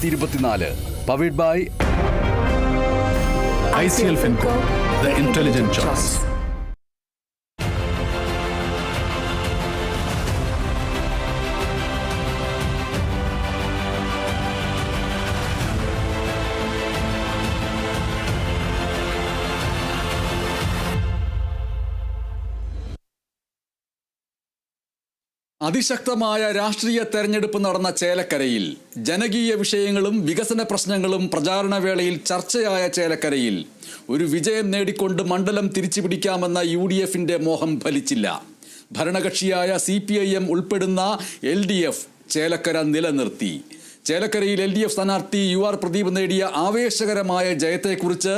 24 powered by ICL Finco, the intelligent choice. അതിശക്തമായ രാഷ്ട്രീയ തെരഞ്ഞെടുപ്പ് നടന്ന ചേലക്കരയിൽ ജനകീയ വിഷയങ്ങളും വികസന പ്രശ്നങ്ങളും പ്രചാരണവേളയിൽ ചർച്ചയായ ചേലക്കരയിൽ ഒരു വിജയം നേടിക്കൊണ്ട് മണ്ഡലം തിരിച്ചുപിടിക്കാമെന്ന UDFന്റെ മോഹം ഫലിച്ചില്ല. ഭരണകക്ഷിയായ CPIM ഉൾപ്പെടുന്ന LDF ചേലക്കര നിലനിർത്തി. ചേലക്കരയിൽ LDF സ്ഥാനാർത്ഥി UR പ്രദീപ് നേടിയ ആവേശകരമായ ജയത്തെക്കുറിച്ച്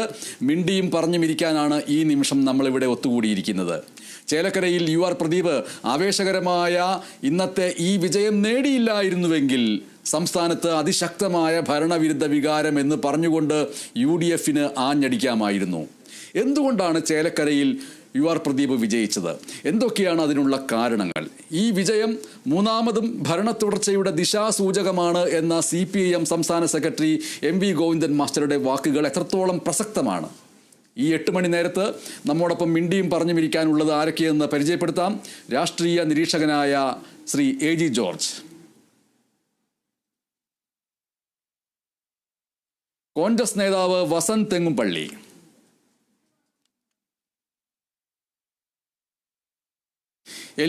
മിണ്ടിയും പറഞ്ഞുമിരിക്കാനാണ് ഈ നിമിഷം നമ്മളിവിടെ ഒത്തുകൂടിയിരിക്കുന്നത്. ചേലക്കരയിൽ UR പ്രദീപ് ആവേശകരമായ ഇന്നത്തെ ഈ വിജയം നേടിയില്ലായിരുന്നുവെങ്കിൽ സംസ്ഥാനത്ത് അതിശക്തമായ ഭരണവിരുദ്ധ വികാരം എന്ന് പറഞ്ഞുകൊണ്ട് UDFന് ആഞ്ഞടിക്കാമായിരുന്നു. എന്തുകൊണ്ടാണ് ചേലക്കരയിൽ UR പ്രദീപ് വിജയിച്ചത്? എന്തൊക്കെയാണ് അതിനുള്ള കാരണങ്ങൾ? ഈ വിജയം മൂന്നാമതും ഭരണ തുടർച്ചയുടെ ദിശാസൂചകമാണ് എന്ന CPIM സംസ്ഥാന സെക്രട്ടറി MV ഗോവിന്ദൻ മാസ്റ്ററുടെ വാക്കുകൾ എത്രത്തോളം പ്രസക്തമാണ്? ഈ 8 മണി നേരത്ത് നമ്മോടൊപ്പം മിണ്ടിയും പറഞ്ഞുമിരിക്കാനുള്ളത് ആരൊക്കെയെന്ന് പരിചയപ്പെടുത്താം. രാഷ്ട്രീയ നിരീക്ഷകനായ ശ്രീ AG ജോർജ്, കോൺഗ്രസ് നേതാവ് വസന്ത് തെങ്ങുംപള്ളി,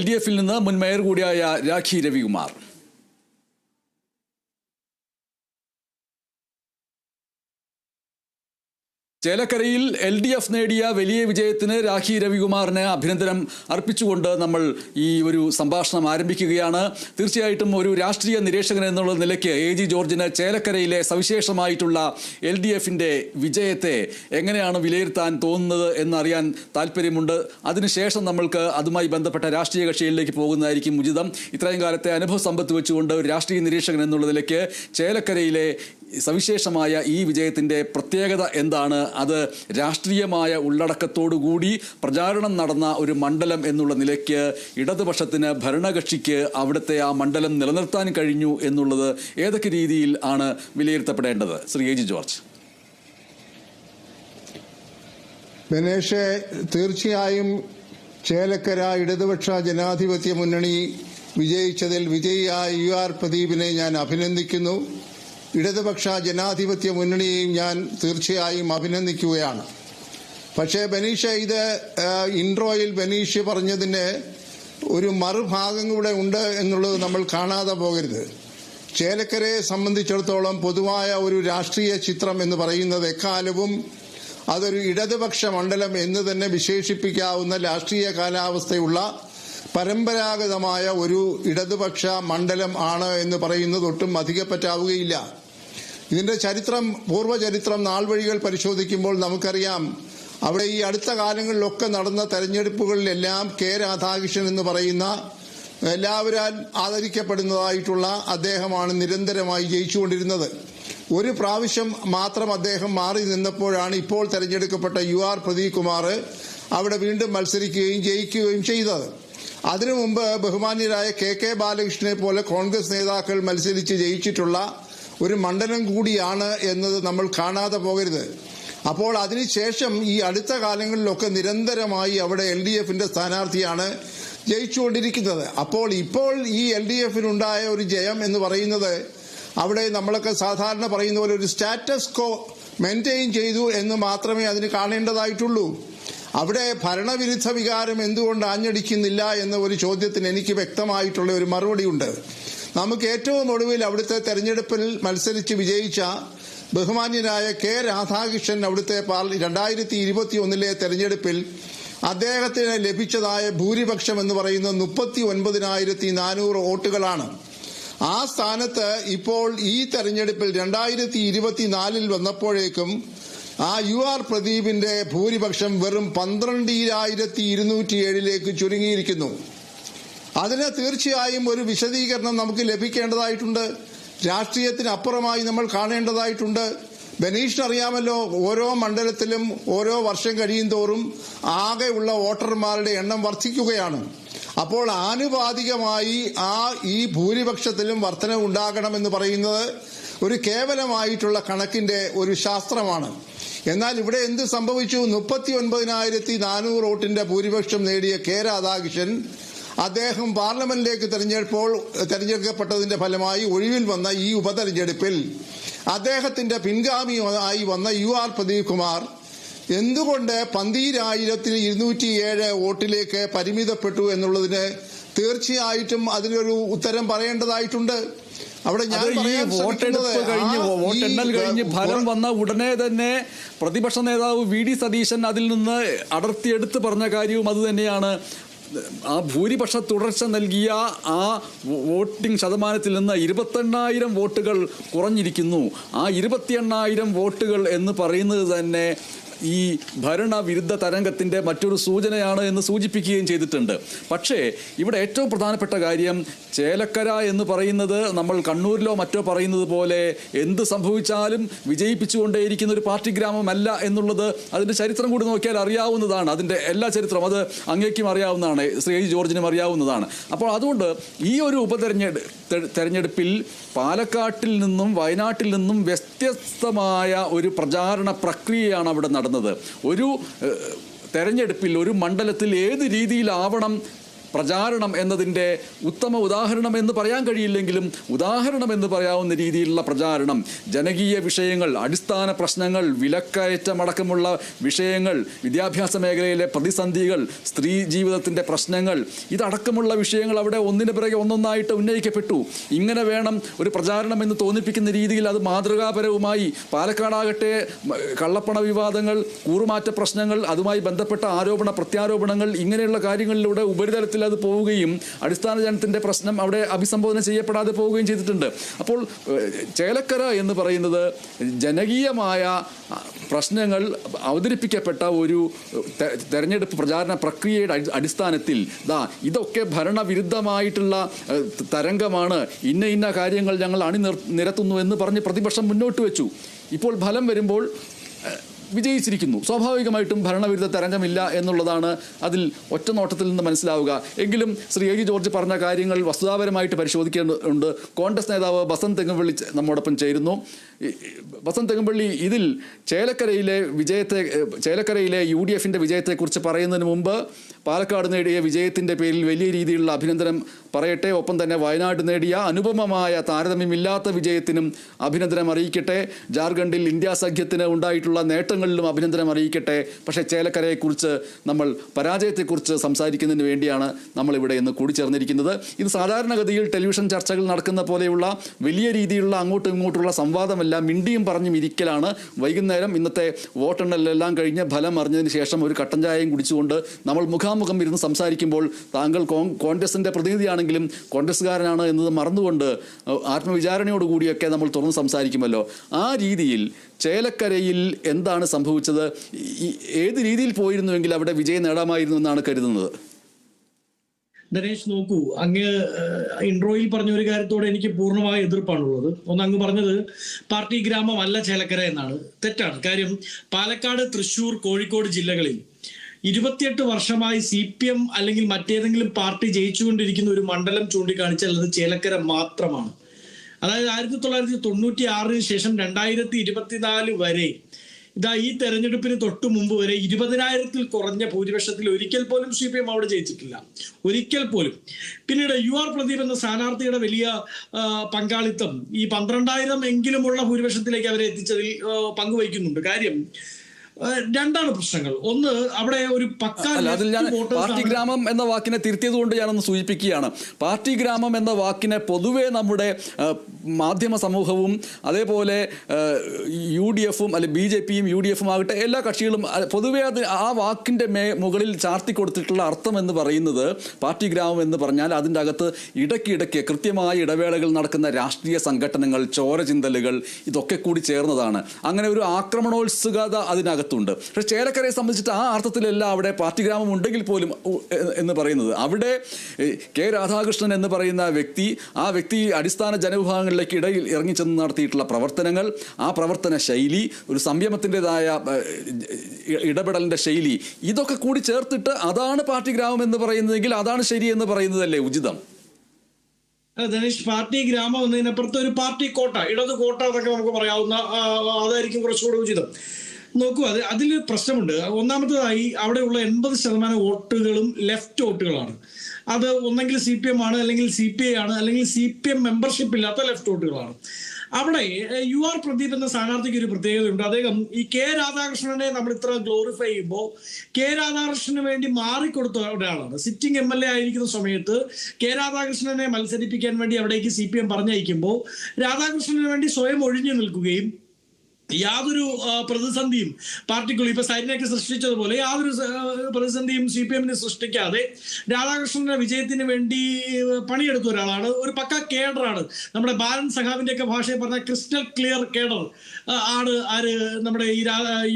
LDFൽ നിന്ന് മുൻ മേയർ കൂടിയായ രാഖി രവികുമാർ, ചേലക്കരയിൽ LDF നേടിയ വലിയ വിജയത്തിന് രാഖി രവികുമാറിന് അഭിനന്ദനം അർപ്പിച്ചുകൊണ്ട് നമ്മൾ ഈ ഒരു സംഭാഷണം ആരംഭിക്കുകയാണ്. തീർച്ചയായിട്ടും ഒരു രാഷ്ട്രീയ നിരീക്ഷകൻ എന്നുള്ള നിലയ്ക്ക് AG ജോർജിന് ചേലക്കരയിലെ സവിശേഷമായിട്ടുള്ള LDFന്റെ വിജയത്തെ എങ്ങനെയാണ് വിലയിരുത്താൻ തോന്നുന്നത് എന്നറിയാൻ താല്പര്യമുണ്ട്. അതിനുശേഷം നമ്മൾക്ക് അതുമായി ബന്ധപ്പെട്ട രാഷ്ട്രീയ കക്ഷികളിലേക്ക് പോകുന്നതായിരിക്കും ഉചിതം. ഇത്രയും കാലത്തെ അനുഭവ സമ്പത്ത് വെച്ചുകൊണ്ട് ഒരു രാഷ്ട്രീയ നിരീക്ഷകൻ എന്നുള്ള നിലയ്ക്ക് ചേലക്കരയിലെ സവിശേഷമായ ഈ വിജയത്തിൻ്റെ പ്രത്യേകത എന്താണ്? അത് രാഷ്ട്രീയമായ ഉള്ളടക്കത്തോടുകൂടി പ്രചാരണം നടന്ന ഒരു മണ്ഡലം എന്നുള്ള നിലയ്ക്ക് ഇടതുപക്ഷത്തിന്, ഭരണകക്ഷിക്ക് അവിടുത്തെ ആ മണ്ഡലം നിലനിർത്താൻ കഴിഞ്ഞു എന്നുള്ളത് ഏതൊക്കെ രീതിയിൽ ആണ് വിലയിരുത്തപ്പെടേണ്ടത്? Shri AG George. ബനേഷെ, തീർച്ചയായും ചേലക്കര ഇടതുപക്ഷ ജനാധിപത്യ മുന്നണി വിജയിച്ചതിൽ വിജയിയായ UR പ്രദീപിനെ ഞാൻ അഭിനന്ദിക്കുന്നു. ഇടതുപക്ഷ ജനാധിപത്യ മുന്നണിയെയും ഞാൻ തീർച്ചയായും അഭിനന്ദിക്കുകയാണ്. പക്ഷേ ബനീഷ, ഇത് ഇൻട്രോയിൽ ബനീഷ് പറഞ്ഞതിന് ഒരു മറുഭാഗം കൂടെ ഉണ്ട് എന്നുള്ളത് നമ്മൾ കാണാതെ പോകരുത്. ചേലക്കരയെ സംബന്ധിച്ചിടത്തോളം പൊതുവായ ഒരു രാഷ്ട്രീയ ചിത്രം എന്ന് പറയുന്നത് എക്കാലവും അതൊരു ഇടതുപക്ഷ മണ്ഡലം എന്ന് തന്നെ വിശേഷിപ്പിക്കാവുന്ന രാഷ്ട്രീയ കാലാവസ്ഥയുള്ള പരമ്പരാഗതമായ ഒരു ഇടതുപക്ഷ മണ്ഡലം ആണ് എന്ന് പറയുന്നത് ഒട്ടും അധികപ്പറ്റാവുകയില്ല. ഇതിന്റെ ചരിത്രം, പൂർവ്വചരിത്രം, നാൾവഴികൾ പരിശോധിക്കുമ്പോൾ നമുക്കറിയാം, അവിടെ ഈ അടുത്ത കാലങ്ങളിലൊക്കെ നടന്ന തെരഞ്ഞെടുപ്പുകളിലെല്ലാം K രാധാകൃഷ്ണൻ എന്ന് പറയുന്ന എല്ലാവരും ആദരിക്കപ്പെടുന്നതായിട്ടുള്ള അദ്ദേഹമാണ് നിരന്തരമായി ജയിച്ചുകൊണ്ടിരുന്നത്. ഒരു പ്രാവശ്യം മാത്രം അദ്ദേഹം മാറി നിന്നപ്പോഴാണ് ഇപ്പോൾ തെരഞ്ഞെടുക്കപ്പെട്ട UR പ്രദീപ് കുമാർ അവിടെ വീണ്ടും മത്സരിക്കുകയും ജയിക്കുകയും ചെയ്തത്. അതിനു മുമ്പ് ബഹുമാന്യരായ KK ബാലകൃഷ്ണനെ പോലെ കോൺഗ്രസ് നേതാക്കൾ മത്സരിച്ച് ജയിച്ചിട്ടുള്ള ഒരു മണ്ഡലം കൂടിയാണ് എന്നത് നമ്മൾ കാണാതെ പോകരുത്. അപ്പോൾ അതിനുശേഷം ഈ അടുത്ത കാലങ്ങളിലൊക്കെ നിരന്തരമായി അവിടെ LDFന്റെ സ്ഥാനാർത്ഥിയാണ് ജയിച്ചുകൊണ്ടിരിക്കുന്നത്. അപ്പോൾ ഈ LDFനുണ്ടായ ഒരു ജയം എന്ന് പറയുന്നത് അവിടെ നമ്മളൊക്കെ സാധാരണ പറയുന്ന പോലെ ഒരു സ്റ്റാറ്റസ് കോ മെയിൻറ്റെയിൻ ചെയ്തു എന്ന് മാത്രമേ അതിന് കാണേണ്ടതായിട്ടുള്ളൂ. അവിടെ ഭരണവിരുദ്ധ വികാരം എന്തുകൊണ്ട് ആഞ്ഞടിക്കുന്നില്ല എന്ന ഒരു ചോദ്യത്തിന് എനിക്ക് വ്യക്തമായിട്ടുള്ള ഒരു മറുപടിയുണ്ട്. നമുക്ക് ഏറ്റവും ഒടുവിൽ അവിടുത്തെ തെരഞ്ഞെടുപ്പിൽ മത്സരിച്ച് വിജയിച്ച ബഹുമാന്യനായ K രാധാകൃഷ്ണൻ അവിടുത്തെ 2021 തെരഞ്ഞെടുപ്പിൽ അദ്ദേഹത്തിന് ലഭിച്ചതായ ഭൂരിപക്ഷം എന്ന് പറയുന്നത് 39,400 വോട്ടുകളാണ്. ആ സ്ഥാനത്ത് ഇപ്പോൾ ഈ തെരഞ്ഞെടുപ്പിൽ 2024 വന്നപ്പോഴേക്കും ആ UR പ്രദീപിന്റെ ഭൂരിപക്ഷം വെറും 12,207 ചുരുങ്ങിയിരിക്കുന്നു. അതിന് തീർച്ചയായും ഒരു വിശദീകരണം നമുക്ക് ലഭിക്കേണ്ടതായിട്ടുണ്ട്. രാഷ്ട്രീയത്തിന് അപ്പുറമായി നമ്മൾ കാണേണ്ടതായിട്ടുണ്ട്. ബനീഷിന് അറിയാമല്ലോ, ഓരോ മണ്ഡലത്തിലും ഓരോ വർഷം കഴിയും തോറും ആകെയുള്ള വോട്ടർമാരുടെ എണ്ണം വർദ്ധിക്കുകയാണ്. അപ്പോൾ ആനുപാതികമായി ഈ ഭൂരിപക്ഷത്തിലും വർധനവ് ഉണ്ടാകണമെന്ന് പറയുന്നത് ഒരു കേവലമായിട്ടുള്ള കണക്കിന്റെ ഒരു ശാസ്ത്രമാണ്. എന്നാൽ ഇവിടെ എന്ത് സംഭവിച്ചു? 39,400 വോട്ടിന്റെ ഭൂരിപക്ഷം നേടിയ കെ രാധാകൃഷ്ണൻ അദ്ദേഹം പാർലമെന്റിലേക്ക് തെരഞ്ഞെടുക്കപ്പെട്ടതിന്റെ ഫലമായി ഒഴിവിൽ വന്ന ഈ ഉപതെരഞ്ഞെടുപ്പിൽ അദ്ദേഹത്തിന്റെ പിൻഗാമിയായി വന്ന UR പ്രദീപ് കുമാർ എന്തുകൊണ്ട് 12,207 വോട്ടിലേക്ക് പരിമിതപ്പെട്ടു എന്നുള്ളതിന് തീർച്ചയായിട്ടും അതിനൊരു ഉത്തരം പറയേണ്ടതായിട്ടുണ്ട്. അവിടെ ഞാൻ വോട്ടെണ്ണൽ കഴിഞ്ഞ് ഫലം വന്ന ഉടനെ തന്നെ പ്രതിപക്ഷ നേതാവ് VD സതീശൻ അതിൽ നിന്ന് അടർത്തിയെടുത്ത് പറഞ്ഞ കാര്യവും അത് തന്നെയാണ്. ആ ഭൂരിപക്ഷ തുടർച്ച നൽകിയ ആ വോട്ടിംഗ് ശതമാനത്തിൽ നിന്ന് 28,000 വോട്ടുകൾ കുറഞ്ഞിരിക്കുന്നു. ആ 28,000 വോട്ടുകൾ എന്ന് പറയുന്നത് തന്നെ ഈ ഭരണവിരുദ്ധ തരംഗത്തിൻ്റെ മറ്റൊരു സൂചനയാണ് എന്ന് സൂചിപ്പിക്കുകയും ചെയ്തിട്ടുണ്ട്. പക്ഷേ ഇവിടെ ഏറ്റവും പ്രധാനപ്പെട്ട കാര്യം, ചേലക്കര എന്ന് പറയുന്നത് നമ്മൾ കണ്ണൂരിലോ മറ്റോ പറയുന്നത് പോലെ എന്ത് സംഭവിച്ചാലും വിജയിപ്പിച്ചുകൊണ്ടേയിരിക്കുന്ന ഒരു പാർട്ടി ഗ്രാമമല്ല എന്നുള്ളത് അതിൻ്റെ ചരിത്രം കൂടി നോക്കിയാൽ അറിയാവുന്നതാണ്. അതിൻ്റെ എല്ലാ ചരിത്രം അത് അങ്ങേക്കും അറിയാവുന്നതാണ്, ശ്രീ ജോർജിനും അറിയാവുന്നതാണ്. അപ്പോൾ അതുകൊണ്ട് ഈ ഒരു തെരഞ്ഞെടുപ്പിൽ പാലക്കാട്ടിൽ നിന്നും വയനാട്ടിൽ നിന്നും വ്യത്യസ്തമായ ഒരു പ്രചാരണ പ്രക്രിയയാണ് അവിടെ നടന്നത്. ഒരു തെരഞ്ഞെടുപ്പിൽ ഒരു മണ്ഡലത്തിൽ ഏത് രീതിയിലാവണം പ്രചാരണം എന്നതിൻ്റെ ഉത്തമ ഉദാഹരണം എന്ന് പറയാൻ കഴിയില്ലെങ്കിലും ഉദാഹരണം എന്ന് പറയാവുന്ന രീതിയിലുള്ള പ്രചാരണം, ജനകീയ വിഷയങ്ങൾ, അടിസ്ഥാന പ്രശ്നങ്ങൾ, വിലക്കയറ്റമടക്കമുള്ള വിഷയങ്ങൾ, വിദ്യാഭ്യാസ മേഖലയിലെ പ്രതിസന്ധികൾ, സ്ത്രീ ജീവിതത്തിൻ്റെ പ്രശ്നങ്ങൾ, ഇതടക്കമുള്ള വിഷയങ്ങൾ അവിടെ ഒന്നിനു പിറകെ ഒന്നൊന്നായിട്ട് ഉന്നയിക്കപ്പെട്ടു. ഇങ്ങനെ വേണം ഒരു പ്രചാരണം എന്ന് തോന്നിപ്പിക്കുന്ന രീതിയിൽ അത് മാതൃകാപരവുമായി പാലക്കാടാകട്ടെ കള്ളപ്പണ വിവാദങ്ങൾ, കൂറുമാറ്റ പ്രശ്നങ്ങൾ, അതുമായി ബന്ധപ്പെട്ട ആരോപണ പ്രത്യാരോപണങ്ങൾ, ഇങ്ങനെയുള്ള കാര്യങ്ങളിലൂടെ ഉപരിതലത്തിൽ അത് പോവുകയും അടിസ്ഥാന ജനത്തിൻ്റെ പ്രശ്നം അവിടെ അഭിസംബോധന ചെയ്യപ്പെടാതെ പോവുകയും ചെയ്തിട്ടുണ്ട്. അപ്പോൾ ചേലക്കര എന്ന് പറയുന്നത് ജനകീയമായ പ്രശ്നങ്ങൾ അവതരിപ്പിക്കപ്പെട്ട ഒരു തെരഞ്ഞെടുപ്പ് പ്രചാരണ പ്രക്രിയയുടെ അടിസ്ഥാനത്തിൽ ഇതൊക്കെ ഭരണവിരുദ്ധമായിട്ടുള്ള തരംഗമാണ്, ഇന്ന കാര്യങ്ങൾ ഞങ്ങൾ നിരത്തുന്നു എന്ന് പറഞ്ഞ് പ്രതിപക്ഷം മുന്നോട്ട് വെച്ചു. ഇപ്പോൾ ഫലം വരുമ്പോൾ വിജയിച്ചിരിക്കുന്നു. സ്വാഭാവികമായിട്ടും ഭരണവിരുദ്ധ തരംഗമില്ല എന്നുള്ളതാണ് അതിൽ ഒറ്റ നോട്ടത്തിൽ നിന്ന് മനസ്സിലാവുക. എങ്കിലും ശ്രീ A. ജോർജ് പറഞ്ഞ കാര്യങ്ങൾ വസ്തുതാപരമായിട്ട് പരിശോധിക്കേണ്ടതുണ്ട്. കോൺഗ്രസ് നേതാവ് ബസന്ത് തെങ്ങുംപള്ളി നമ്മോടൊപ്പം ചേരുന്നു. ബസന്ത് തെങ്ങുംപള്ളി, ഇതിൽ ചേലക്കരയിലെ UDFന്റെ വിജയത്തെക്കുറിച്ച് പറയുന്നതിന് മുമ്പ് പാലക്കാട് നേടിയ വിജയത്തിൻ്റെ പേരിൽ വലിയ രീതിയിലുള്ള അഭിനന്ദനം പറയട്ടെ. ഒപ്പം തന്നെ വയനാട് നേടിയ അനുപമമായ താരതമ്യമില്ലാത്ത വിജയത്തിനും അഭിനന്ദനം അറിയിക്കട്ടെ. ജാർഖണ്ഡിൽ ഇന്ത്യ സഖ്യത്തിന് ഉണ്ടായിട്ടുള്ള നേട്ടങ്ങളിലും അഭിനന്ദനം അറിയിക്കട്ടെ. പക്ഷേ ചേലക്കരയെക്കുറിച്ച് നമ്മൾ പരാജയത്തെക്കുറിച്ച് സംസാരിക്കുന്നതിന് വേണ്ടിയാണ് നമ്മളിവിടെ ഇന്ന് കൂടിച്ചേർന്നിരിക്കുന്നത്. ഇത് സാധാരണഗതിയിൽ ടെലിവിഷൻ ചർച്ചകൾ നടക്കുന്ന പോലെയുള്ള വലിയ രീതിയിലുള്ള അങ്ങോട്ടും ഇങ്ങോട്ടുള്ള സംവാദമല്ല, മിണ്ടിയും പറഞ്ഞും ഇരിക്കലാണ്. വൈകുന്നേരം ഇന്നത്തെ വോട്ടെണ്ണലെല്ലാം കഴിഞ്ഞ് ഫലം അറിഞ്ഞതിന് ശേഷം ഒരു കട്ടൻ ചായയും കുടിച്ചുകൊണ്ട് നമ്മൾ മുഖാമുഖം ഇരുന്ന് സംസാരിക്കുമ്പോൾ താങ്കൾ കോൺഗ്രസിൻ്റെ പ്രതിനിധിയാണെങ്കിലും കോൺഗ്രസ്സുകാരനാണ് എന്നത് മറന്നുകൊണ്ട് ആത്മവിചാരണയോടുകൂടിയൊക്കെ നമ്മൾ തുറന്ന് സംസാരിക്കുമല്ലോ. ആ രീതിയിൽ ചേലക്കരയിൽ എന്താണ് സംഭവിച്ചത്? ഏത് രീതിയിൽ പോയിരുന്നുവെങ്കിൽ അവിടെ വിജയം നേടാമായിരുന്നു എന്നാണ് കരുതുന്നത്? ദിനേശ്, നോക്കൂ, അങ്ങ് ഇൻട്രോയിൽ പറഞ്ഞ ഒരു കാര്യത്തോടെ എനിക്ക് പൂർണ്ണമായ എതിർപ്പാണുള്ളത്. ഒന്ന്, അങ്ങ് പറഞ്ഞത് പാർട്ടി ഗ്രാമം അല്ല ചേലക്കര എന്നാണ്. തെറ്റാണ്. കാര്യം പാലക്കാട്, തൃശ്ശൂർ, കോഴിക്കോട് ജില്ലകളിൽ 28 വർഷമായി CPM അല്ലെങ്കിൽ മറ്റേതെങ്കിലും പാർട്ടി ജയിച്ചുകൊണ്ടിരിക്കുന്ന ഒരു മണ്ഡലം ചൂണ്ടിക്കാണിച്ചാൽ അത് ചേലക്കര മാത്രമാണ്. അതായത് 1996 ശേഷം 2024 വരെ ഈ തെരഞ്ഞെടുപ്പിന് തൊട്ടു മുമ്പ് വരെ 20,000-ൽ കുറഞ്ഞ ഭൂരിപക്ഷത്തിൽ ഒരിക്കൽ പോലും CPM അവിടെ ജയിച്ചിട്ടില്ല, ഒരിക്കൽ പോലും. പിന്നീട് UR പ്രദീപ് എന്ന സ്ഥാനാർത്ഥിയുടെ വലിയ പങ്കാളിത്തം ഈ 12,000 എങ്കിലുമുള്ള ഭൂരിപക്ഷത്തിലേക്ക് അവരെ എത്തിച്ചതിൽ പങ്കുവഹിക്കുന്നുണ്ട്. കാര്യം രണ്ടാണ് പ്രശ്നങ്ങൾ. ഒന്ന്, അവിടെ ഒരു പാർട്ടി ഗ്രാമം എന്ന വാക്കിനെ തിരുത്തിയത് കൊണ്ട് ഞാനൊന്ന് സൂചിപ്പിക്കുകയാണ്. പാർട്ടി ഗ്രാമം എന്ന വാക്കിനെ പൊതുവെ നമ്മുടെ മാധ്യമ സമൂഹവും അതേപോലെ UDFും അല്ലെ BJPയും UDFും ആകട്ടെ എല്ലാ കക്ഷികളും പൊതുവെ ആ വാക്കിൻ്റെ മുകളിൽ ചാർത്തി കൊടുത്തിട്ടുള്ള അർത്ഥം എന്ന് പറയുന്നത് പാർട്ടി ഗ്രാമം എന്ന് പറഞ്ഞാൽ അതിൻ്റെ അകത്ത് ഇടയ്ക്കിടയ്ക്ക് കൃത്യമായ ഇടവേളകൾ നടക്കുന്ന രാഷ്ട്രീയ സംഘടനകൾ, ചോരചിന്തലുകൾ, ഇതൊക്കെ കൂടി ചേർന്നതാണ്. അങ്ങനെ ഒരു ആക്രമണോത്സുകത അതിനകത്തുണ്ട്. പക്ഷേ ചേലക്കരയെ സംബന്ധിച്ചിട്ട് ആ അർത്ഥത്തിലല്ല അവിടെ പാർട്ടി ഗ്രാമം ഉണ്ടെങ്കിൽ പോലും എന്ന് പറയുന്നത്. അവിടെ കെ രാധാകൃഷ്ണൻ എന്ന് പറയുന്ന വ്യക്തി, ആ വ്യക്തി അടിസ്ഥാന ജനവിഭാഗങ്ങളിലേക്ക് ഇടയിൽ ഇറങ്ങിച്ചെന്ന് നടത്തിയിട്ടുള്ള പ്രവർത്തനങ്ങൾ, ആ പ്രവർത്തന ശൈലി, ഒരു സംയമത്തിൻ്റെതായ ഇടപെടലിൻ്റെ ശൈലി, ഇതൊക്കെ കൂടി ചേർത്തിട്ട് അതാണ് പാർട്ടി ഗ്രാമം എന്ന് പറയുന്നതെങ്കിൽ അതാണ് ശരി എന്ന് പറയുന്നതല്ലേ ഉചിതം? ധനേഷ്, പാർട്ടി ഗ്രാമം എന്നതിനപ്പുറത്ത് ഒരു പാർട്ടി കോട്ട, ഇടത് കോട്ട എന്നൊക്കെ നമുക്ക് പറയാവുന്ന, അതായിരിക്കും കുറച്ചുകൂടെ ഉചിതം. നോക്കൂ, അതിൽ പ്രശ്നമുണ്ട്. ഒന്നാമത്തേതായി അവിടെയുള്ള 80% വോട്ടുകളും ലെഫ്റ്റ് വോട്ടുകളാണ്. അത് ഒന്നെങ്കിൽ CPM ആണ്, അല്ലെങ്കിൽ CPI ആണ്, അല്ലെങ്കിൽ CPM മെമ്പർഷിപ്പ് ഇല്ലാത്ത ലെഫ്റ്റ് വോട്ടുകളാണ്. അവിടെ UR പ്രദീപ് എന്ന സ്ഥാനാർത്ഥിക്ക് ഒരു പ്രത്യേകതയുണ്ട്. അദ്ദേഹം ഈ K രാധാകൃഷ്ണനെ നമ്മൾ ഇത്ര ഗ്ലോറിഫൈ ചെയ്യുമ്പോൾ K രാധാകൃഷ്ണന് വേണ്ടി മാറിക്കൊടുത്ത ഒരാളാണ്. സിറ്റിംഗ് MLA ആയിരിക്കുന്ന സമയത്ത് K രാധാകൃഷ്ണനെ മത്സരിപ്പിക്കാൻ വേണ്ടി അവിടേക്ക് CPM പറഞ്ഞയക്കുമ്പോൾ രാധാകൃഷ്ണന് വേണ്ടി സ്വയം ഒഴിഞ്ഞു നിൽക്കുകയും യാതൊരു പ്രതിസന്ധിയും പാർട്ടിക്കുള്ളിൽ ഇപ്പൊ സൈനികർക്ക് സൃഷ്ടിച്ചതുപോലെ യാതൊരു പ്രതിസന്ധിയും CPM-ന് സൃഷ്ടിക്കാതെ രാധാകൃഷ്ണന്റെ വിജയത്തിന് വേണ്ടി പണിയെടുത്ത ഒരാളാണ്. ഒരു പക്ക കേഡറാണ്. നമ്മുടെ ബാലൻ സഖാവിന്റെ ഒക്കെ ഭാഷയിൽ പറഞ്ഞ ക്രിസ്റ്റൽ ക്ലിയർ കേഡർ ആണ് ആര്, നമ്മുടെ ഈ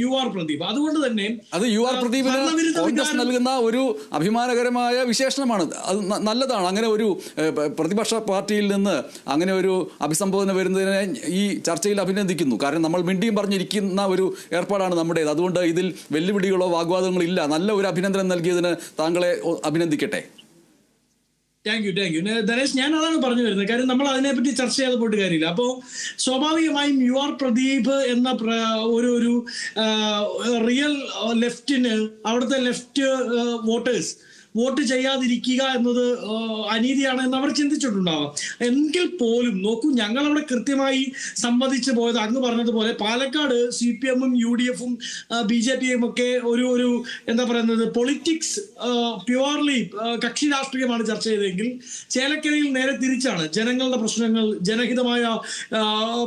UR പ്രദീപ്. അതുകൊണ്ട് തന്നെ അത് UR പ്രദീപിന് കോൺഗ്രസ് നൽകുന്ന ഒരു അഭിമാനകരമായ വിശേഷണമാണ്. അത് നല്ലതാണ്. അങ്ങനെ ഒരു പ്രതിപക്ഷ പാർട്ടിയിൽ നിന്ന് അങ്ങനെ ഒരു അഭിസംബോധന വരുന്നതിനെ ഈ ചർച്ചയിൽ അഭിനന്ദിക്കുന്നു. കാരണം നമ്മൾ മിണ്ടിയും പറഞ്ഞിരിക്കുന്ന ഒരു ഏർപ്പാടാണ് നമ്മുടേത്. അതുകൊണ്ട് ഇതിൽ വെല്ലുവിളികളോ വാഗ്വാദങ്ങളോ ഇല്ല. നല്ല ഒരു അഭിനന്ദനം നൽകിയതിന് താങ്കളെ അഭിനന്ദിക്കട്ടെ. Thank you Dhanesh. ഞാൻ അതാണ് പറഞ്ഞു വരുന്നത്. കാര്യം നമ്മൾ അതിനെപ്പറ്റി ചർച്ച ചെയ്യാതെ പോയിട്ട് കാര്യമില്ല. അപ്പോൾ സ്വാഭാവികമായും UR പ്രദീപ് എന്ന ഒരു റിയൽ ലെഫ്റ്റിന് അവിടുത്തെ ലെഫ്റ്റ് വോട്ടേഴ്സ് വോട്ട് ചെയ്യാതിരിക്കുക എന്നത് അനീതിയാണ് എന്ന് അവർ ചിന്തിച്ചിട്ടുണ്ടാവാം. എങ്കിൽ പോലും നോക്കൂ, ഞങ്ങളവിടെ കൃത്യമായി സംവദിച്ചു പോയത് അങ്ങ് പറഞ്ഞതുപോലെ പാലക്കാട് CPM-ഉം UDF-ഉം BJP-യും ഒക്കെ ഒരു എന്താ പറയുന്നത് പൊളിറ്റിക്സ് പ്യുവർലി കക്ഷി രാഷ്ട്രീയമാണ് ചർച്ച ചെയ്തതെങ്കിൽ ചേലക്കരയിൽ നേരെ തിരിച്ചാണ്. ജനങ്ങളുടെ പ്രശ്നങ്ങൾ, ജനഹിതമായ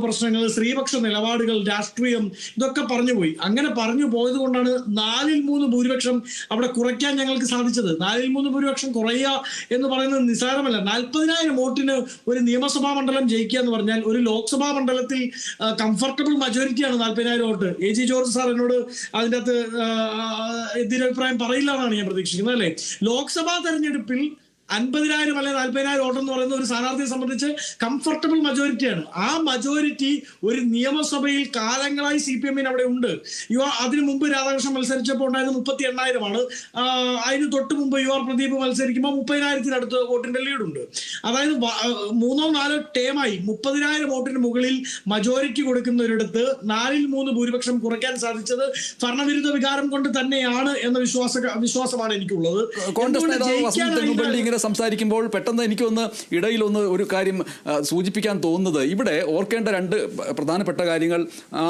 പ്രശ്നങ്ങൾ, സ്ത്രീപക്ഷ നിലപാടുകൾ, രാഷ്ട്രീയം, ഇതൊക്കെ പറഞ്ഞുപോയി. അങ്ങനെ പറഞ്ഞു പോയത് കൊണ്ടാണ് 4-3 ഭൂരിപക്ഷം അവിടെ കുറയ്ക്കാൻ ഞങ്ങൾക്ക് സാധിച്ചത്. 4-3 ഭൂരിപക്ഷം കുറയുക എന്ന് പറയുന്നത് നിസ്സാരമല്ല. 40,000 വോട്ടിന് ഒരു നിയമസഭാ മണ്ഡലം ജയിക്കുക എന്ന് പറഞ്ഞാൽ ഒരു ലോക്സഭാ മണ്ഡലത്തിൽ കംഫർട്ടബിൾ മജോറിറ്റിയാണ് 40,000 വോട്ട്. AG ജോർജ് സാർ എന്നോട് അതിൻ്റെ അകത്ത് എതിരഭിപ്രായം പറയില്ല എന്നാണ് ഞാൻ പ്രതീക്ഷിക്കുന്നത്, അല്ലേ? ലോക്സഭാ തെരഞ്ഞെടുപ്പിൽ 50,000 അല്ലെ 40,000 വോട്ട് എന്ന് പറയുന്ന ഒരു സ്ഥാനാർത്ഥിയെ സംബന്ധിച്ച് കംഫർട്ടബിൾ മജോറിറ്റിയാണ്. ആ മജോറിറ്റി ഒരു നിയമസഭയിൽ കാലങ്ങളായി CPM-ന് അവിടെ ഉണ്ട്. അതിനു മുമ്പ് രാധാകൃഷ്ണൻ മത്സരിച്ചപ്പോൾ ഉണ്ടായത് 38,000 ആണ്. അതിന് തൊട്ട് മുമ്പ് UR പ്രദീപ് മത്സരിക്കുമ്പോൾ 30,000-അടുത്ത് വോട്ടിന്റെ ലീഡുണ്ട്. അതായത് 3-4 ടേമായി 30,000 വോട്ടിന് മുകളിൽ മജോറിറ്റി കൊടുക്കുന്നവരിടത്ത് 4-3 ഭൂരിപക്ഷം കുറയ്ക്കാൻ സാധിച്ചത് ഭരണവിരുദ്ധ വികാരം കൊണ്ട് തന്നെയാണ് എന്ന വിശ്വാസമാണ് എനിക്കുള്ളത്. ഇങ്ങനെ സംസാരിക്കുമ്പോൾ പെട്ടെന്ന് എനിക്കൊന്ന് ഇടയിലൊന്ന് ഒരു കാര്യം സൂചിപ്പിക്കാൻ തോന്നുന്നത്, ഇവിടെ ഓർക്കേണ്ട 2 പ്രധാനപ്പെട്ട കാര്യങ്ങൾ.